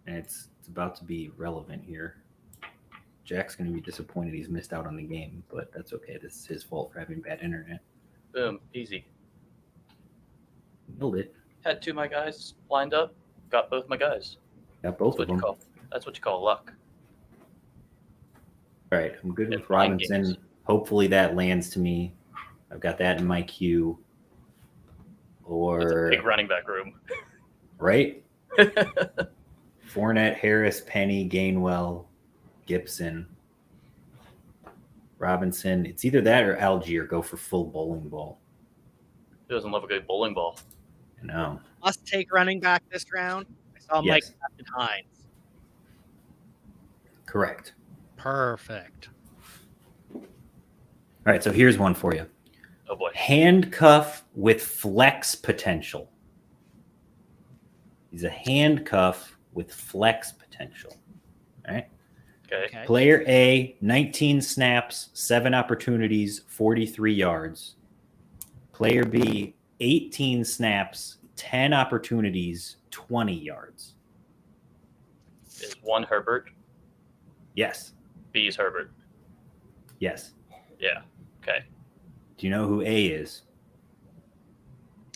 And it's about to be relevant here. Jack's going to be disappointed he's missed out on the game, but that's okay. This is his fault for having bad internet. Boom. Easy. Nailed it. Had two of my guys lined up. Got both my guys. Got both of them. That's what you call luck. All right. I'm good In with mind Robinson. games. Hopefully that lands to me. I've got that in my queue. It's a Or, big running back room. right? Fournette, Harris, Penny, Gainwell, Gibson, Robinson. It's either that or Algier. Go for full bowling ball. Who doesn't love a good bowling ball? I know. Must take running back this round. I saw Mike Yes. Captain Hines. Correct. Perfect. All right. So here's one for you. Oh boy. Handcuff with flex potential. He's a handcuff with flex potential. All right. Okay. Player A, 19 snaps, 7 opportunities, 43 yards. Player B, 18 snaps, 10 opportunities, 20 yards. Is one Herbert? Yes. B is Herbert. Yes. Yeah. Okay. Do you know who A is?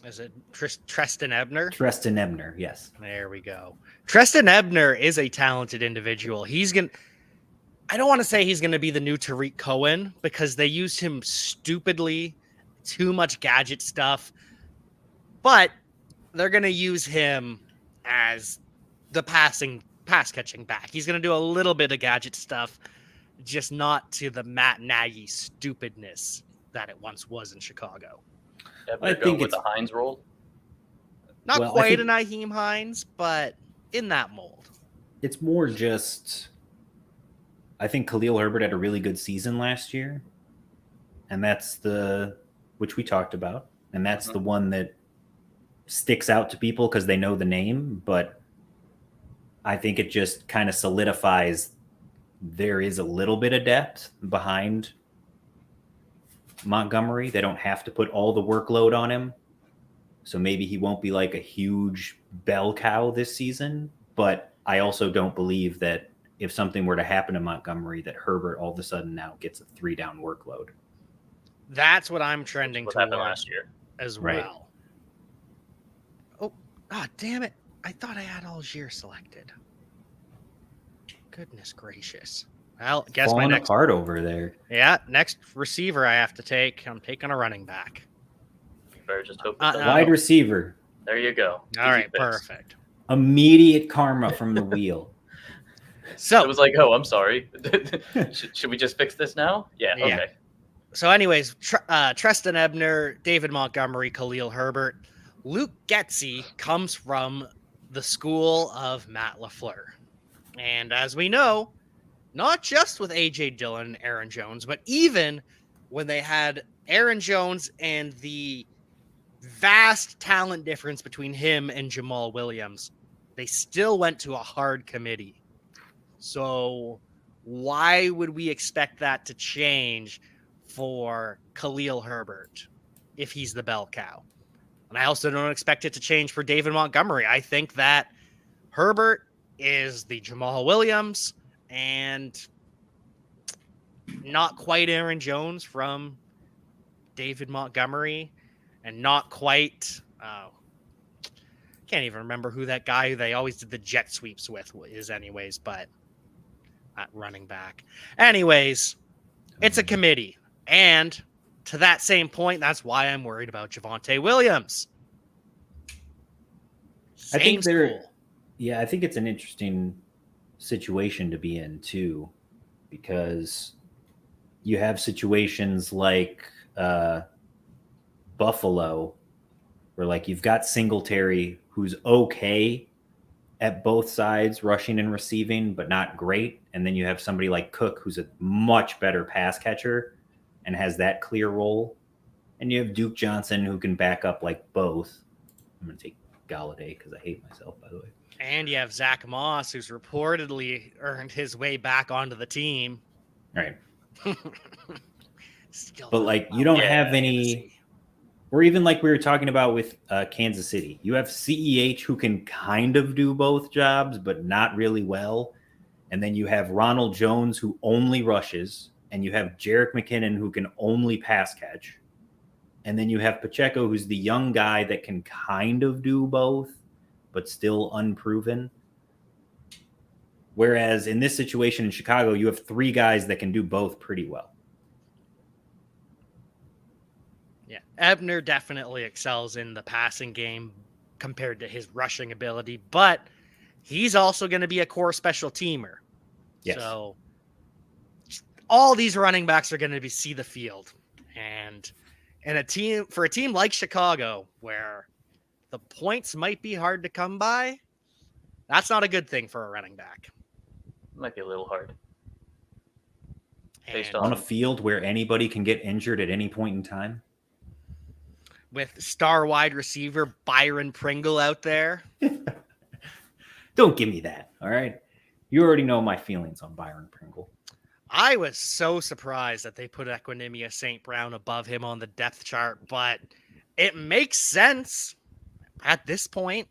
Is it Treston Ebner? Treston Ebner. Yes. There we go. Treston Ebner is a talented individual. I don't want to say he's going to be the new Tariq Cohen because they used him stupidly, too much gadget stuff, but they're going to use him as the pass catching back. He's going to do a little bit of gadget stuff, just not to the Matt Nagy stupidness that it once was in Chicago. Ebner go with the Hines role? Not Well, quite a Naheem Hines, but in that mold. It's more just, I think Khalil Herbert had a really good season last year. And that's which we talked about. And that's the one that sticks out to people because they know the name. But I think it just kind of solidifies there is a little bit of depth behind Montgomery. They don't have to put all the workload on him. So maybe he won't be like a huge bell cow this season. But I also don't believe that if something were to happen to Montgomery, that Herbert all of a sudden now gets a 3-down workload. That's what I'm trending What happened toward last year? as Right. well. Oh, Ah, damn it. I thought I had Algier selected. Goodness gracious. Well, guess my Falling next apart over there. next receiver I have to take. I'm taking a running back. You better just hope. Wide receiver. There you go. All right, perfect. Immediate karma from the wheel. So it was like, oh, I'm sorry. should we just fix this now? Yeah. Yeah. Okay. So, anyways, Treston Ebner, David Montgomery, Khalil Herbert, Luke Getsy comes from the school of Matt LaFleur. And as we know, not just with A.J. Dillon and Aaron Jones, but even when they had Aaron Jones and the vast talent difference between him and Jamal Williams, they still went to a hard committee. So why would we expect that to change for Khalil Herbert if he's the bell cow? And I also don't expect it to change for David Montgomery. I think that Herbert is the Jamal Williams and not quite Aaron Jones from David Montgomery, and not quite can't even remember who that guy who they always did the jet sweeps with is anyways, but running back. Anyways, it's a committee. And to that same point, that's why I'm worried about Javonte Williams. I think I think it's an interesting situation to be in too, because you have situations like Buffalo, where like you've got Singletary, who's okay at both sides, rushing and receiving, but not great. And then you have somebody like Cook, who's a much better pass catcher and has that clear role. And you have Duke Johnson, who can back up like both. I'm going to take Galladay because I hate myself, by the way. And you have Zach Moss, who's reportedly earned his way back onto the team. Right. Still but like you don't have any, or even like we were talking about with Kansas City, you have CEH who can kind of do both jobs, but not really well. And then you have Ronald Jones, who only rushes, and you have Jerick McKinnon, who can only pass catch. And then you have Pacheco, who's the young guy that can kind of do both, but still unproven. Whereas in this situation in Chicago, you have three guys that can do both pretty well. Yeah, Ebner definitely excels in the passing game compared to his rushing ability, but he's also going to be a core special teamer. Yes. So all these running backs are going to see the field. And a team like Chicago, where the points might be hard to come by, that's not a good thing for a running back. Might be a little hard. And on a field where anybody can get injured at any point in time. With star wide receiver Byron Pringle out there. Don't give me that, all right? You already know my feelings on Byron Pringle. I was so surprised that they put Equinemius St. Brown above him on the depth chart, but it makes sense at this point.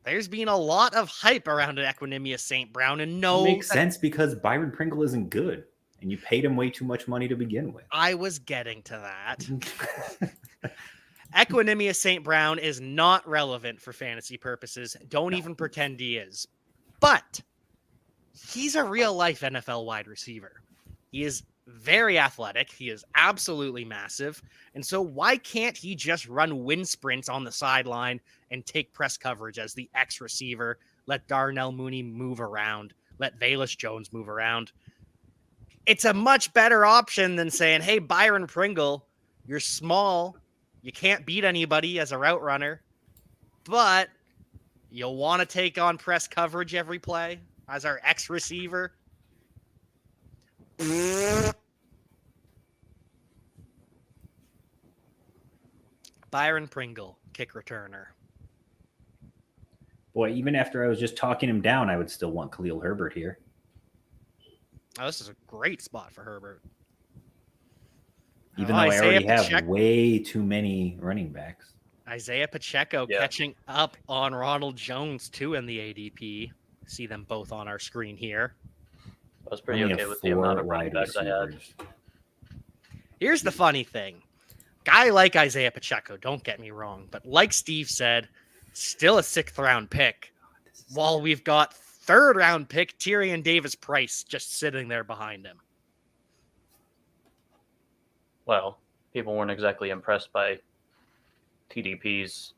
There's been a lot of hype around Equinemius St. Brown, and It makes sense because Byron Pringle isn't good, and you paid him way too much money to begin with. I was getting to that. Equinemius St. Brown is not relevant for fantasy purposes. Don't even pretend he is. But he's a real-life NFL wide receiver. He is very athletic. He is absolutely massive. And so why can't he just run wind sprints on the sideline and take press coverage as the X receiver? Let Darnell Mooney move around. Let Velus Jones move around. It's a much better option than saying, hey, Byron Pringle, you're small. You can't beat anybody as a route runner, but you'll want to take on press coverage every play as our X receiver. Byron Pringle, kick returner. Boy, even after I was just talking him down, I would still want Khalil Herbert here. Oh, this is a great spot for Herbert. Even though I already have way too many running backs. Isaiah Pacheco catching up on Ronald Jones, too, in the ADP. See them both on our screen here. I was pretty okay with the amount of running backs I had. Here's the funny thing. Guy like Isaiah Pacheco, don't get me wrong, but like Steve said, Still a 6th-round pick. While we've got 3rd-round pick Tyrion Davis-Price just sitting there behind him. Well, people weren't exactly impressed by TDP's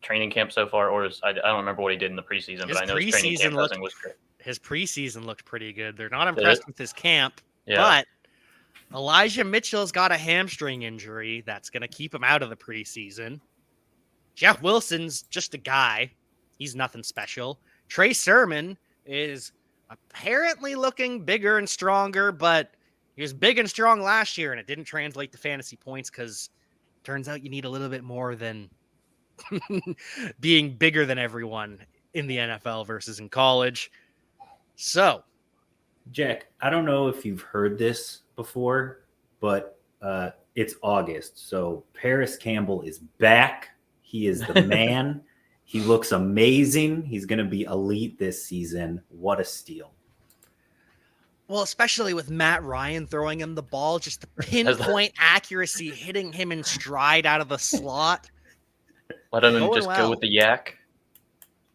training camp so far, or I don't remember what he did in the preseason, but I know his training camp was great. His preseason looked pretty good. They're not impressed with his camp, yeah. But Elijah Mitchell's got a hamstring injury that's going to keep him out of the preseason. Jeff Wilson's just a guy. He's nothing special. Trey Sermon is apparently looking bigger and stronger, but he was big and strong last year, and it didn't translate to fantasy points because turns out you need a little bit more than being bigger than everyone in the NFL versus in college. So, Jack, I don't know if you've heard this before, but it's August. So Paris Campbell is back. He is the man. He looks amazing. He's going to be elite this season. What a steal. Well, especially with Matt Ryan throwing him the ball, just the pinpoint accuracy, hitting him in stride out of the slot. Let him just go with the yak.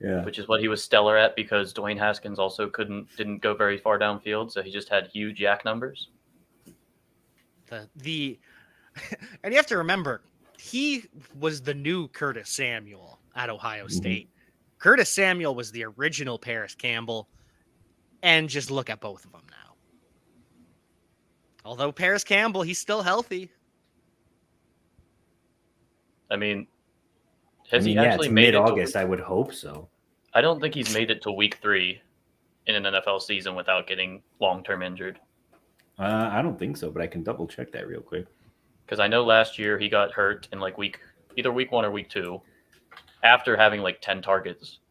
Yeah. Which is what he was stellar at because Dwayne Haskins also didn't go very far downfield, so he just had huge yak numbers. And you have to remember, he was the new Curtis Samuel at Ohio State. Curtis Samuel was the original Paris Campbell, and just look at both of them now. Although Paris Campbell, he's still healthy. I mean, he actually made mid-August? I would hope so. I don't think he's made it to week 3 in an NFL season without getting long-term injured. I don't think so, but I can double check that real quick. Because I know last year he got hurt in like either week 1 or week 2 after having like 10 targets.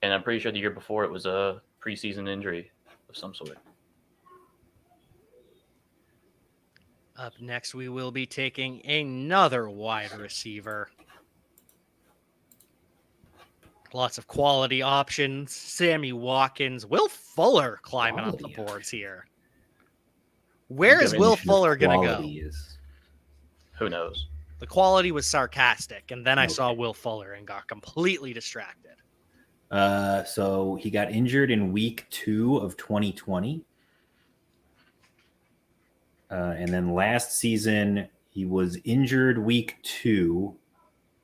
And I'm pretty sure the year before it was a preseason injury of some sort. Up next, we will be taking another wide receiver. Lots of quality options. Sammy Watkins, Will Fuller climbing up the boards here. Where is Will Fuller going to go? Who knows? The quality was sarcastic, and then I saw Will Fuller and got completely distracted. So he got injured in week 2 of 2020. And then last season, he was injured week 2,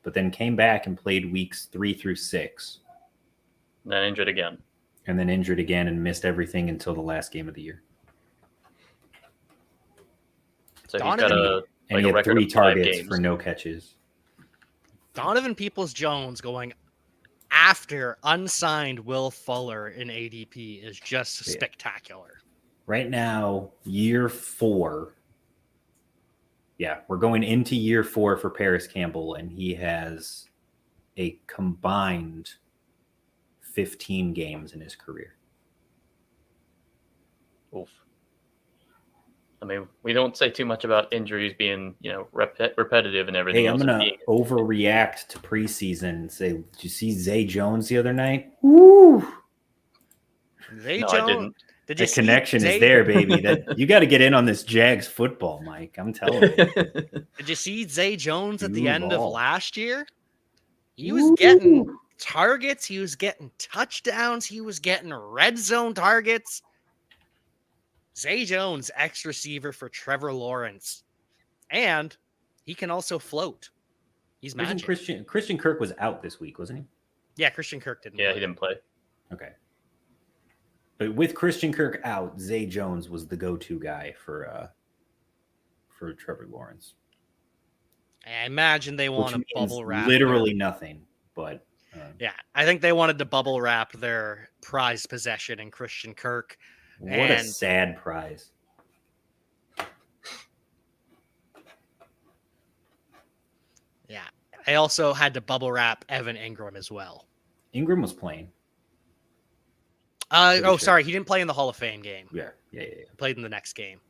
but then came back and played weeks 3 through 6. Then injured again. And then injured again and missed everything until the last game of the year. So he's got he had 3 targets for no catches. Donovan Peoples-Jones going after unsigned Will Fuller in ADP is just spectacular. Right now, year 4. Yeah, we're going into year 4 for Paris Campbell, and he has a combined 15 games in his career. Oof. I mean, we don't say too much about injuries being, repetitive and everything. Hey, I'm going to overreact to preseason and say, did you see Zay Jones the other night? Woo! Zay Jones? I didn't. The connection is there, baby. That you got to get in on this Jags football, Mike. I'm telling you. Did you see Zay Jones at the end of last year? He was getting targets. He was getting touchdowns. He was getting red zone targets. Zay Jones, ex-receiver for Trevor Lawrence. And he can also float. He's magic. Christian Kirk was out this week, wasn't he? Yeah, Christian Kirk didn't play. He didn't play. Okay. But with Christian Kirk out, Zay Jones was the go-to guy for Trevor Lawrence. I imagine they want to bubble wrap. Literally nothing, but yeah, I think they wanted to bubble wrap their prized possession in Christian Kirk. What a sad prize. Yeah, I also had to bubble wrap Evan Ingram as well. Ingram was playing. Sorry. He didn't play in the Hall of Fame game. Yeah. Played in the next game.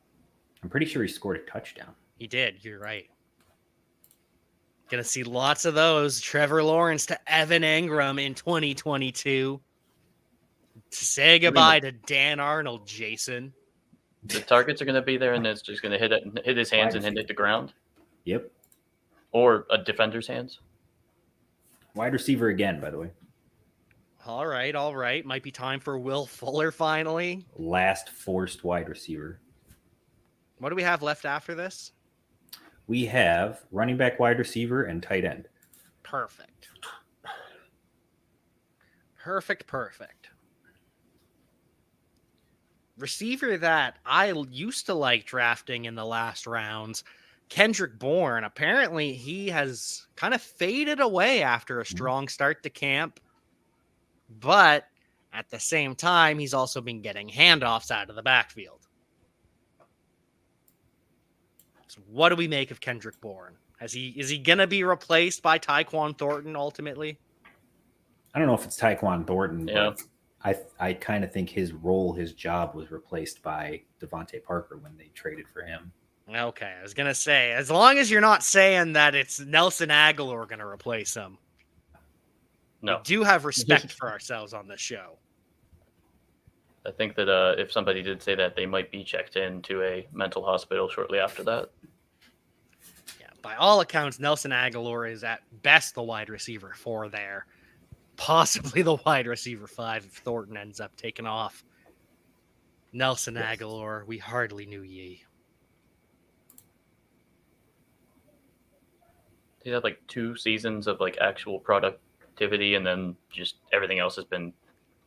I'm pretty sure he scored a touchdown. He did. You're right. Gonna see lots of those. Trevor Lawrence to Evan Ingram in 2022. Say goodbye to Dan Arnold, Jason. The targets are going to be there, and it's just going to hit his hands and hit the ground. Yep. or a defender's hands. Wide receiver again, by the way. All right. Might be time for Will Fuller finally. Last forced wide receiver. What do we have left after this? We have running back, wide receiver, and tight end. Perfect. Receiver that I used to like drafting in the last rounds, Kendrick Bourne. Apparently, he has kind of faded away after a strong start to camp. But at the same time, he's also been getting handoffs out of the backfield. So what do we make of Kendrick Bourne? Is he going to be replaced by Tyquan Thornton ultimately? I don't know if it's Tyquan Thornton, Yeah. but I kind of think his job was replaced by Devontae Parker when they traded for him. Okay, I was going to say, as long as you're not saying that it's Nelson Aguilar going to replace him. No. We do have respect for ourselves on this show. I think that if somebody did say that, they might be checked into a mental hospital shortly after that. Yeah, by all accounts, Nelson Aguilar is at best the wide receiver 4 there. Possibly the wide receiver 5 if Thornton ends up taking off. Nelson Aguilar, we hardly knew ye. He had like 2 seasons of like actual productivity, and then just everything else has been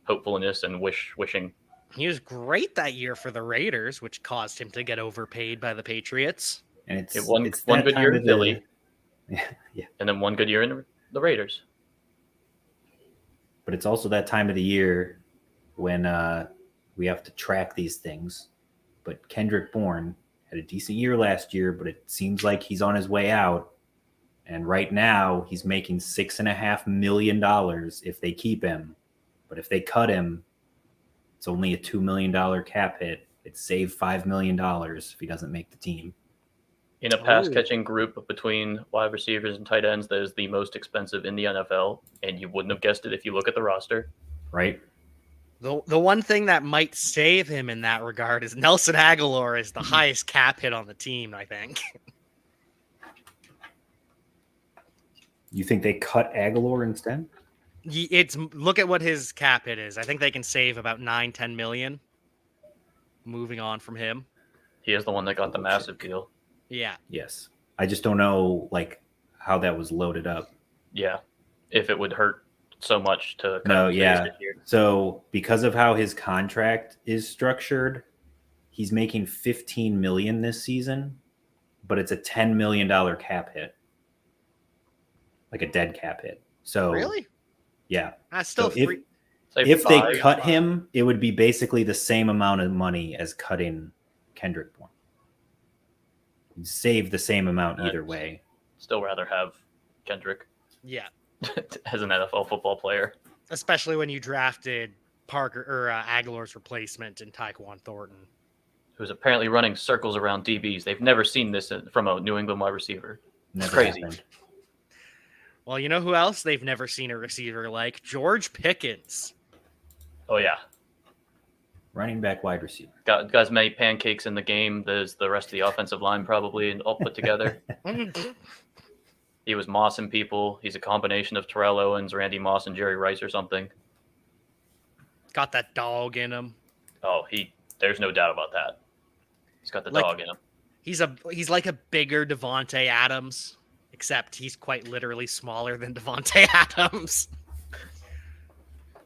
hopefulness and wishing. He was great that year for the Raiders, which caused him to get overpaid by the Patriots. And it's one that good time year of in Philly, yeah. and then one good year in the Raiders. But it's also that time of the year when we have to track these things. But Kendrick Bourne had a decent year last year, but it seems like he's on his way out. And right now, he's making $6.5 million if they keep him. But if they cut him, it's only a $2 million cap hit. It'd save $5 million if he doesn't make the team. In a pass-catching group between wide receivers and tight ends, that is the most expensive in the NFL, and you wouldn't have guessed it if you look at the roster. Right? The one thing that might save him in that regard is Nelson Aguilar is the highest cap hit on the team, I think. You think they cut Aguilar instead? Look at what his cap hit is. I think they can save about 9-10 million moving on from him. He is the one that got the massive deal. Yeah. Yes. I just don't know like how that was loaded up. Yeah. If it would hurt so much to No, yeah. So because of how his contract is structured, he's making $15 million this season, but it's a $10 million cap hit. Like a dead cap hit. So really? Yeah. That's still so free. If they cut him, it would be basically the same amount of money as cutting Kendrick Bourne. You'd save the same amount either way. Still rather have Kendrick. Yeah. As an NFL football player. Especially when you drafted Parker or Aguilar's replacement in Tyquan Thornton. Who's apparently running circles around DBs. They've never seen this from a New England wide receiver. Never crazy. Happened. Well, you know who else they've never seen a receiver like? George Pickens. Oh, yeah. Running back, wide receiver. Got as many pancakes in the game as the rest of the offensive line probably all put together. He was mossing people. He's a combination of Terrell Owens, Randy Moss, and Jerry Rice or something. Got that dog in him. Oh, there's no doubt about that. He's got the dog in him. He's like a bigger Devontae Adams, except he's quite literally smaller than Devontae Adams.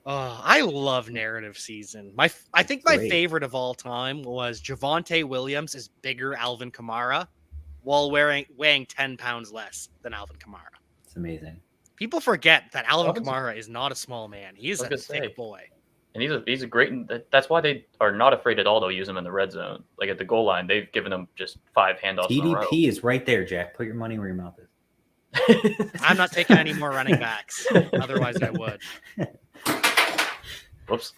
I love narrative season. I think my favorite of all time was Javonte Williams is bigger Alvin Kamara while weighing 10 pounds less than Alvin Kamara. It's amazing. People forget that Alvin Kamara is not a small man. He's a thick boy. And he's a great. That's why they are not afraid at all to use him in the red zone. Like at the goal line, they've given him just 5 handoffs. TDP is right there, Jack. Put your money where your mouth is. I'm not taking any more running backs. Otherwise, I would. Whoops.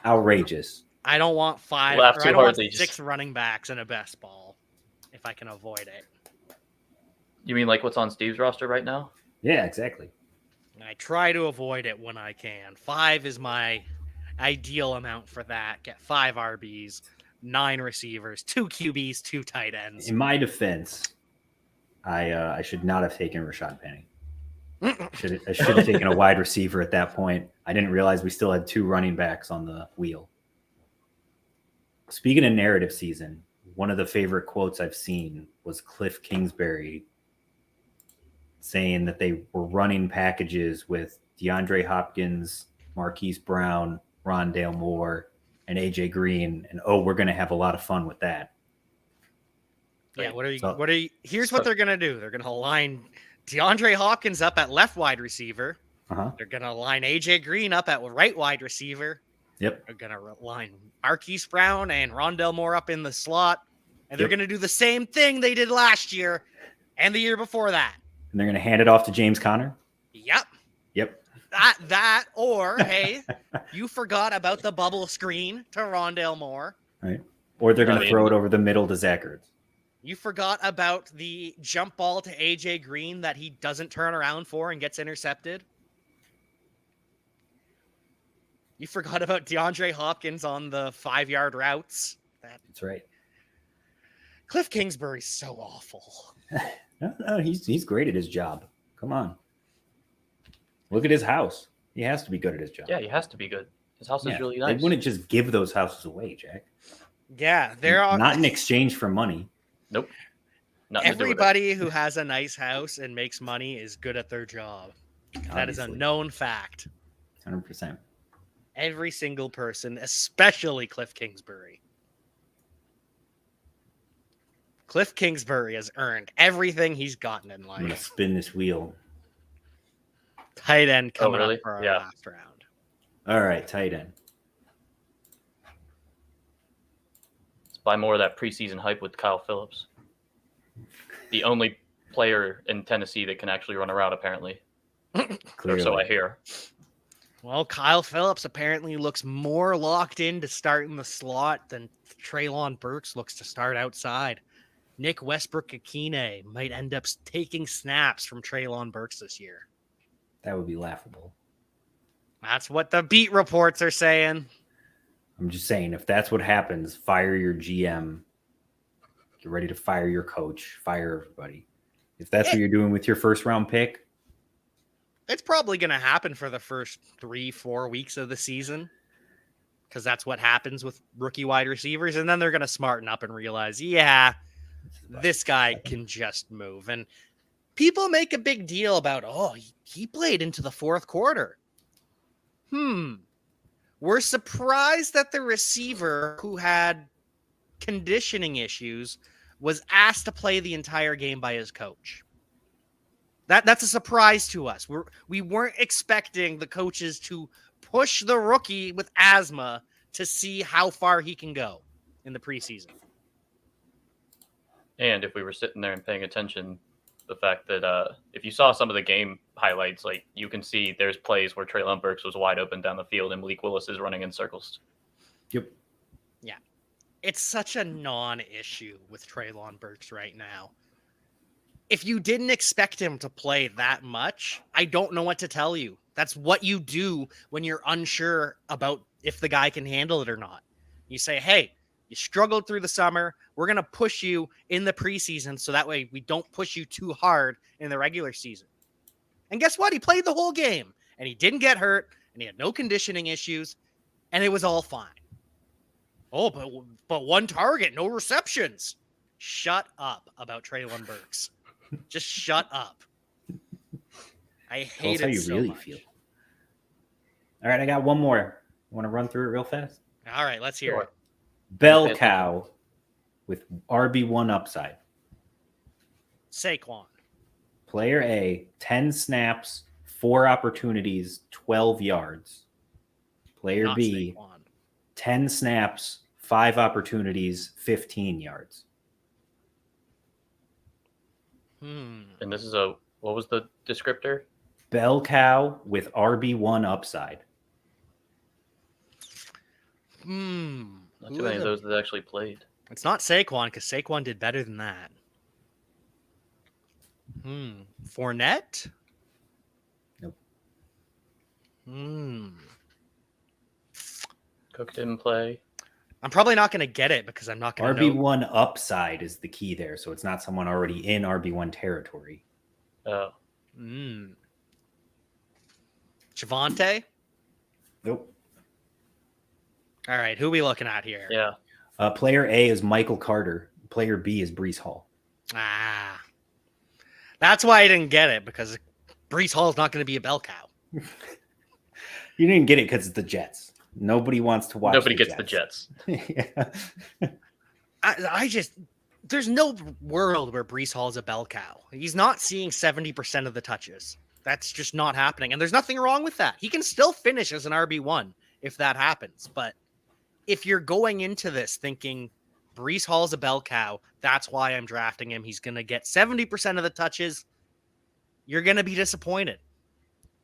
Outrageous. I don't want 5. Laugh Or too I don't hard, want 6 running backs in a best ball if I can avoid it. You mean like what's on Steve's roster right now? Yeah, exactly. I try to avoid it when I can. 5 is my ideal amount for that. Get 5 RBs, 9 receivers, 2 QBs, 2 tight ends. In my defense, I should not have taken Rashad Penny. I should have taken a wide receiver at that point. I didn't realize we still had 2 running backs on the wheel. Speaking of narrative season, one of the favorite quotes I've seen was Cliff Kingsbury saying that they were running packages with DeAndre Hopkins, Marquise Brown, Rondale Moore, and AJ Green, and we're going to have a lot of fun with that. Yeah, here's what they're going to do. They're going to line DeAndre Hopkins up at left wide receiver. They're going to line AJ Green up at right wide receiver. Yep. They're going to line Marquise Brown and Rondale Moore up in the slot. And they're going to do the same thing they did last year and the year before that. And they're going to hand it off to James Conner? Yep. That, or, hey, you forgot about the bubble screen to Rondale Moore. Right. Or they're going to throw it over the middle to Zach Ertz. You forgot about the jump ball to AJ Green that he doesn't turn around for and gets intercepted. You forgot about DeAndre Hopkins on the 5-yard routes. That's right. Cliff Kingsbury's so awful. No, he's great at his job. Come on. Look at his house. He has to be good at his job. Yeah, he has to be good. His house is really nice. They wouldn't just give those houses away, Jack. Yeah, there are not in exchange for money. Nope. Everybody who has a nice house and makes money is good at their job. Obviously. That is a known fact. 100%. Every single person, especially Cliff Kingsbury. Cliff Kingsbury has earned everything he's gotten in life. I'm going to spin this wheel. Tight end coming up for our last round. All right, tight end. Let's buy more of that preseason hype with Kyle Phillips. The only player in Tennessee that can actually run a route, apparently. Or so I hear. Well, Kyle Phillips apparently looks more locked in to start in the slot than Treylon Burks looks to start outside. Nick Westbrook-Akine might end up taking snaps from Treylon Burks this year. That would be laughable. That's what the beat reports are saying. I'm just saying, if that's what happens, fire your GM. Get ready to fire your coach. Fire everybody. If that's what you're doing with your first-round pick, it's probably going to happen for the first 3-4 weeks of the season because that's what happens with rookie wide receivers. And then they're going to smarten up and realize, this guy can just move. And people make a big deal about, he played into the fourth quarter. We're surprised that the receiver who had conditioning issues was asked to play the entire game by his coach. That's a surprise to us. We weren't expecting the coaches to push the rookie with asthma to see how far he can go in the preseason. And if we were sitting there and paying attention, the fact that if you saw some of the game highlights, like you can see there's plays where Treylon Burks was wide open down the field and Malik Willis is running in circles. Yep. Yeah. It's such a non-issue with Treylon Burks right now. If you didn't expect him to play that much, I don't know what to tell you. That's what you do when you're unsure about if the guy can handle it or not. You say, hey, you struggled through the summer. We're going to push you in the preseason so that way we don't push you too hard in the regular season. And guess what? He played the whole game, and he didn't get hurt, and he had no conditioning issues, and it was all fine. Oh, but one target, no receptions. Shut up about Treylon Burks. Just shut up. I hate it so much. Feel. All right, I got one more. Want to run through it real fast? All right, let's hear it. Bell cow with RB1 upside. Saquon. Player A, 10 snaps, 4 opportunities, 12 yards. Player Not B, Saquon. 10 snaps, 5 opportunities, 15 yards. And this is what was the descriptor? Bell cow with RB1 upside. Not too many of those that actually played. It's not Saquon because Saquon did better than that. Fournette? Nope. Cook didn't play. I'm probably not going to get it because I'm not going to know. RB1 upside is the key there. So it's not someone already in RB1 territory. Oh. Javante? Nope. All right. Who are we looking at here? Yeah. Player A is Michael Carter. Player B is Breece Hall. That's why I didn't get it, because Breece Hall is not going to be a bell cow. You didn't get it because it's the Jets. Nobody wants to watch. Nobody gets the Jets. Yeah. I just, there's no world where Breece Hall is a bell cow. He's not seeing 70% of the touches. That's just not happening. And there's nothing wrong with that. He can still finish as an RB1 if that happens. But if you're going into this thinking Breece Hall is a bell cow, that's why I'm drafting him, he's going to get 70% of the touches, you're going to be disappointed.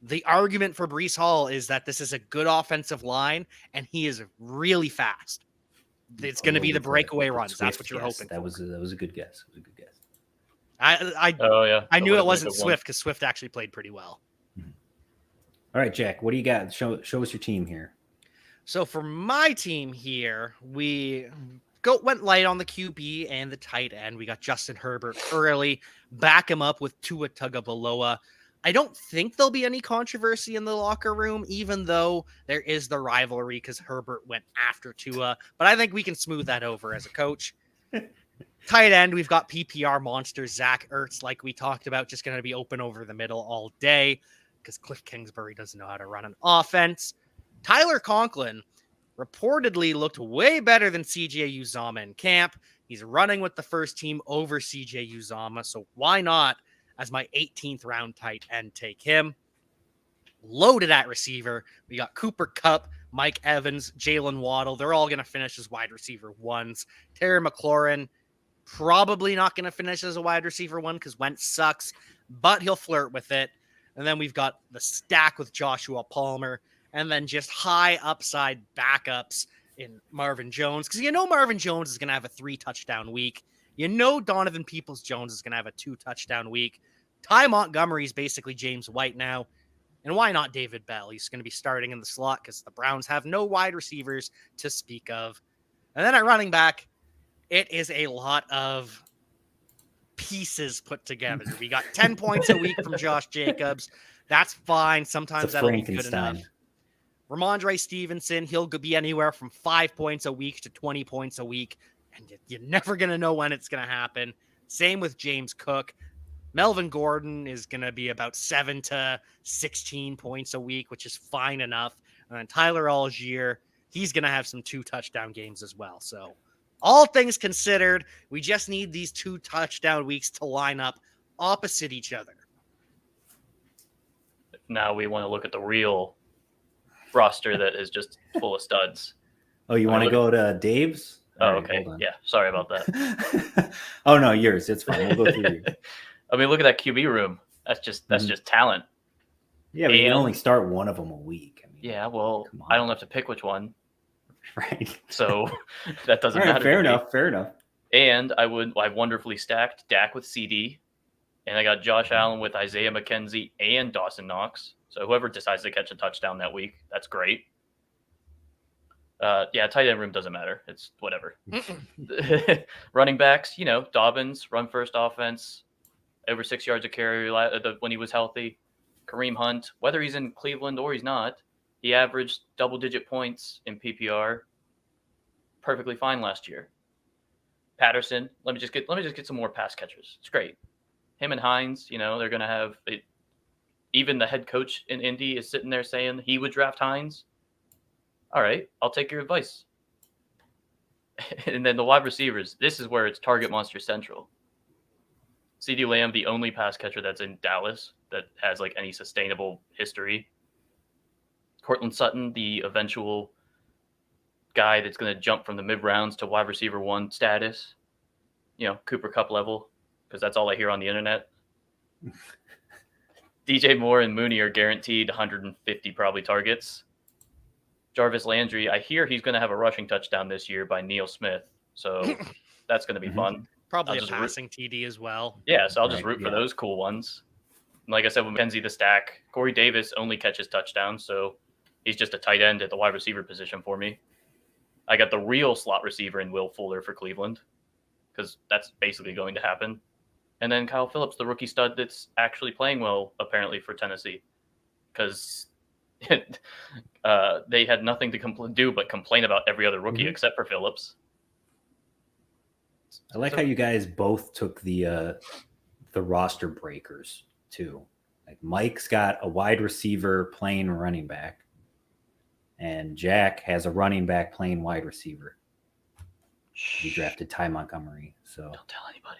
The argument for Breece Hall is that this is a good offensive line, and he is really fast. It's going to be the breakaway runs. That's what you're hoping. That was a good guess. It was a good guess. I knew it wasn't Swift because Swift actually played pretty well. Mm-hmm. All right, Jack, what do you got? Show us your team here. So for my team here, we went light on the QB and the tight end. We got Justin Herbert early, back him up with Tua Tagovailoa. I don't think there'll be any controversy in the locker room, even though there is the rivalry because Herbert went after Tua. But I think we can smooth that over as a coach. Tight end, we've got PPR monster Zach Ertz, like we talked about, just going to be open over the middle all day because Cliff Kingsbury doesn't know how to run an offense. Tyler Conklin reportedly looked way better than CJ Uzomah in camp. He's running with the first team over CJ Uzomah, so why not, as my 18th round tight end, take him? Loaded at receiver, we got Cooper Kupp, Mike Evans, Jalen Waddle. They're all going to finish as wide receiver ones. Terry McLaurin, probably not going to finish as a wide receiver one because Wentz sucks, but he'll flirt with it. And then we've got the stack with Joshua Palmer, and then just high upside backups in Marvin Jones. Because you know Marvin Jones is going to have a 3-touchdown week. You know Donovan Peoples-Jones is going to have a 2-touchdown week. Ty Montgomery is basically James White now. And why not David Bell? He's going to be starting in the slot because the Browns have no wide receivers to speak of. And then at running back, it is a lot of pieces put together. We got 10 points a week from Josh Jacobs. That's fine. Sometimes that'll be good enough. Ramondre Stevenson, he'll be anywhere from 5 points a week to 20 points a week. And you're never going to know when it's going to happen. Same with James Cook. Melvin Gordon is going to be about 7 to 16 points a week, which is fine enough. And then Tyler Algier, he's going to have some 2-touchdown games as well. So all things considered, we just need these 2-touchdown weeks to line up opposite each other. Now we want to look at the real roster that is just full of studs. Oh, you want to go to Dave's? Oh, okay. Yeah. Sorry about that. Oh, no, yours. It's fine. We'll go through you. I mean, look at that QB room. That's just talent. Yeah, but you can only start one of them a week. I mean, yeah, well, I don't have to pick which one. Right. So that doesn't matter. Fair enough. Fair enough. And I wonderfully stacked Dak with CD, and I got Josh Allen with Isaiah McKenzie and Dawson Knox. So whoever decides to catch a touchdown that week, that's great. Yeah, tight end room doesn't matter. It's whatever. Running backs, Dobbins, run first offense, over 6 yards a carry when he was healthy. Kareem Hunt, whether he's in Cleveland or he's not, he averaged double-digit points in PPR, perfectly fine last year. Patterson, let me just get some more pass catchers. It's great. Him and Hines, they're going to have it. Even the head coach in Indy is sitting there saying he would draft Hines. All right, I'll take your advice. And then the wide receivers, this is where it's target monster central. CeeDee Lamb, the only pass catcher that's in Dallas that has like any sustainable history. Cortland Sutton, the eventual guy that's going to jump from the mid rounds to wide receiver 1 status. Cooper Kupp level, because that's all I hear on the internet. DJ Moore and Mooney are guaranteed 150 probably targets. Jarvis Landry, I hear he's going to have a rushing touchdown this year by Neil Smith. So that's going to be fun. Probably a passing TD as well. Yeah, so I'll just root for those cool ones. And like I said, with McKenzie the stack, Corey Davis only catches touchdowns, so he's just a tight end at the wide receiver position for me. I got the real slot receiver in Will Fuller for Cleveland, because that's basically going to happen. And then Kyle Phillips, the rookie stud that's actually playing well, apparently, for Tennessee, because they had nothing to do but complain about every other rookie except for Phillips. I like how you guys both took the roster breakers too. Like Mike's got a wide receiver playing running back, and Jack has a running back playing wide receiver. He drafted Ty Montgomery, so don't tell anybody.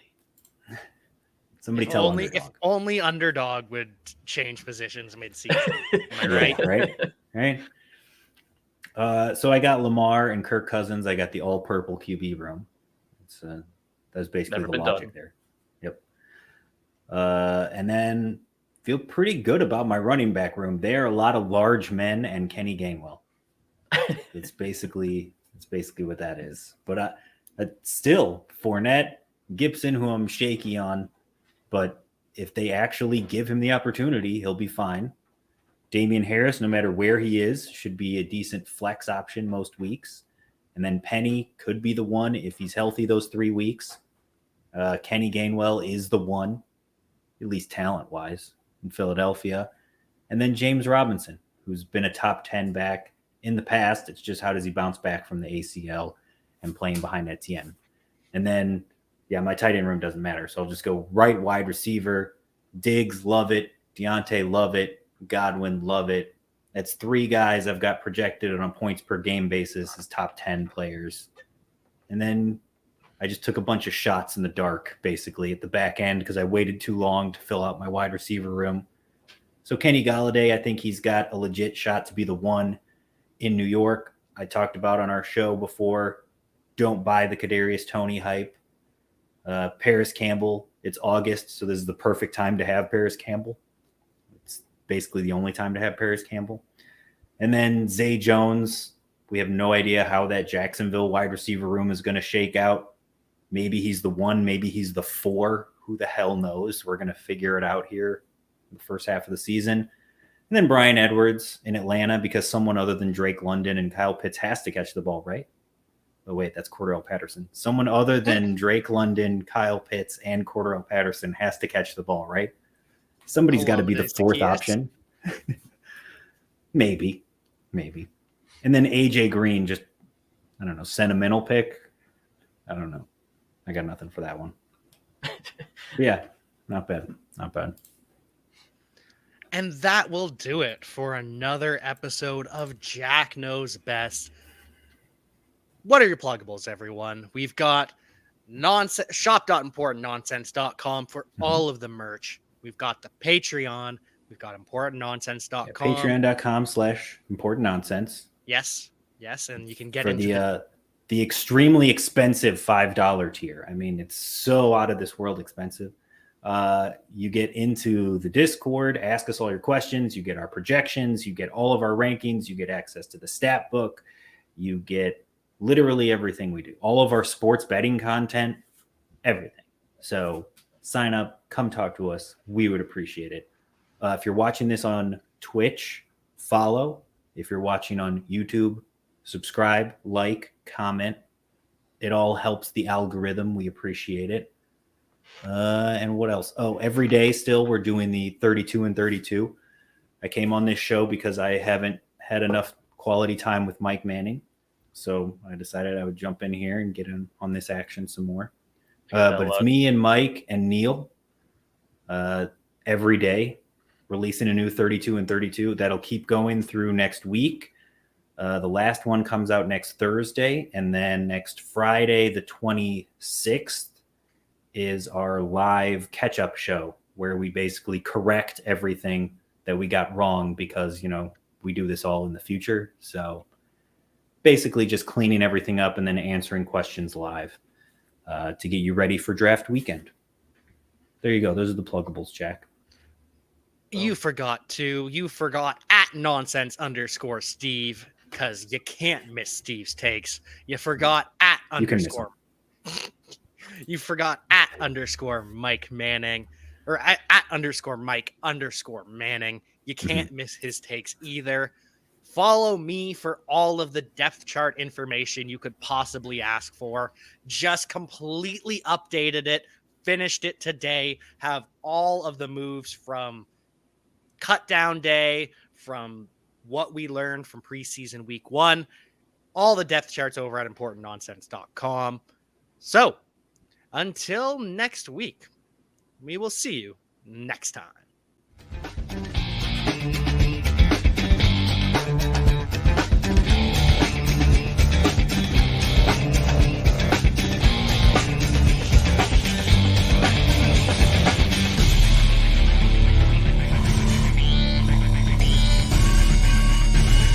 Somebody if tell only Underdog. if only Underdog would change positions mid-season. Am I right? right. So I got Lamar and Kirk Cousins. I got the all-purple QB room. That's basically Never the been logic done. there. Yep. And then feel pretty good about my running back room. There are a lot of large men and Kenny Gainwell. It's basically what that is. But still, Fournette, Gibson, who I'm shaky on, but if they actually give him the opportunity, he'll be fine. Damian Harris, no matter where he is, should be a decent flex option most weeks. And then Penny could be the one if he's healthy those 3 weeks. Kenny Gainwell is the one, at least talent-wise, in Philadelphia. And then James Robinson, who's been a top 10 back in the past. It's just how does he bounce back from the ACL and playing behind Etienne. And then, my tight end room doesn't matter. So I'll just go right wide receiver. Diggs, love it. Deontay, love it. Godwin, love it. That's 3 guys I've got projected on a points per game basis as top 10 players. And then I just took a bunch of shots in the dark, basically, at the back end because I waited too long to fill out my wide receiver room. So Kenny Golladay, I think he's got a legit shot to be the one in New York. I talked about on our show before, don't buy the Kadarius Toney hype. Paris Campbell, it's August, so this is the perfect time to have Paris Campbell. It's basically the only time to have Paris Campbell. And then Zay Jones, we have no idea how that Jacksonville wide receiver room is going to shake out. Maybe he's the 1, maybe he's the 4. Who the hell knows? We're going to figure it out here in the first half of the season. And then Bryan Edwards in Atlanta, because someone other than Drake London and Kyle Pitts has to catch the ball, right? Oh, wait, that's Cordell Patterson. Someone other than Drake London, Kyle Pitts, and Cordell Patterson has to catch the ball, right? Somebody's got to be the 4th option. Maybe. And then AJ Green, just, I don't know, sentimental pick. I don't know. I got nothing for that one. Yeah, not bad. And that will do it for another episode of Jack Knows Best. What are your pluggables, everyone? We've got shop.importantnonsense.com for all of the merch. We've got the Patreon. We've got importantnonsense.com. Patreon.com/importantnonsense. Yes. And you can get for into the extremely expensive $5 tier. I mean, it's so out of this world expensive. You get into the Discord, ask us all your questions. You get our projections. You get all of our rankings. You get access to the stat book. You get literally everything we do. All of our sports betting content, everything. So sign up, come talk to us. We would appreciate it. If you're watching this on Twitch, follow. If you're watching on YouTube, subscribe, like, comment. It all helps the algorithm. We appreciate it. And what else? Oh, every day still we're doing the 32 and 32. I came on this show because I haven't had enough quality time with Mike Manning. So I decided I would jump in here and get in on this action some more. But it's me and Mike and Neil every day releasing a new 32 and 32. That'll keep going through next week. The last one comes out next Thursday. And then next Friday, the 26th, is our live catch-up show where we basically correct everything that we got wrong because, we do this all in the future. So basically just cleaning everything up and then answering questions live to get you ready for draft weekend. There you go. Those are the pluggables, Jack. You forgot @nonsense_Steve because you can't miss Steve's takes. You forgot You forgot @_Mike Manning or @_Mike_Manning. You can't miss his takes either. Follow me for all of the depth chart information you could possibly ask for. Just completely updated it, finished it today, have all of the moves from cut down day, from what we learned from preseason week 1, all the depth charts over at importantnonsense.com. So until next week, we will see you next time.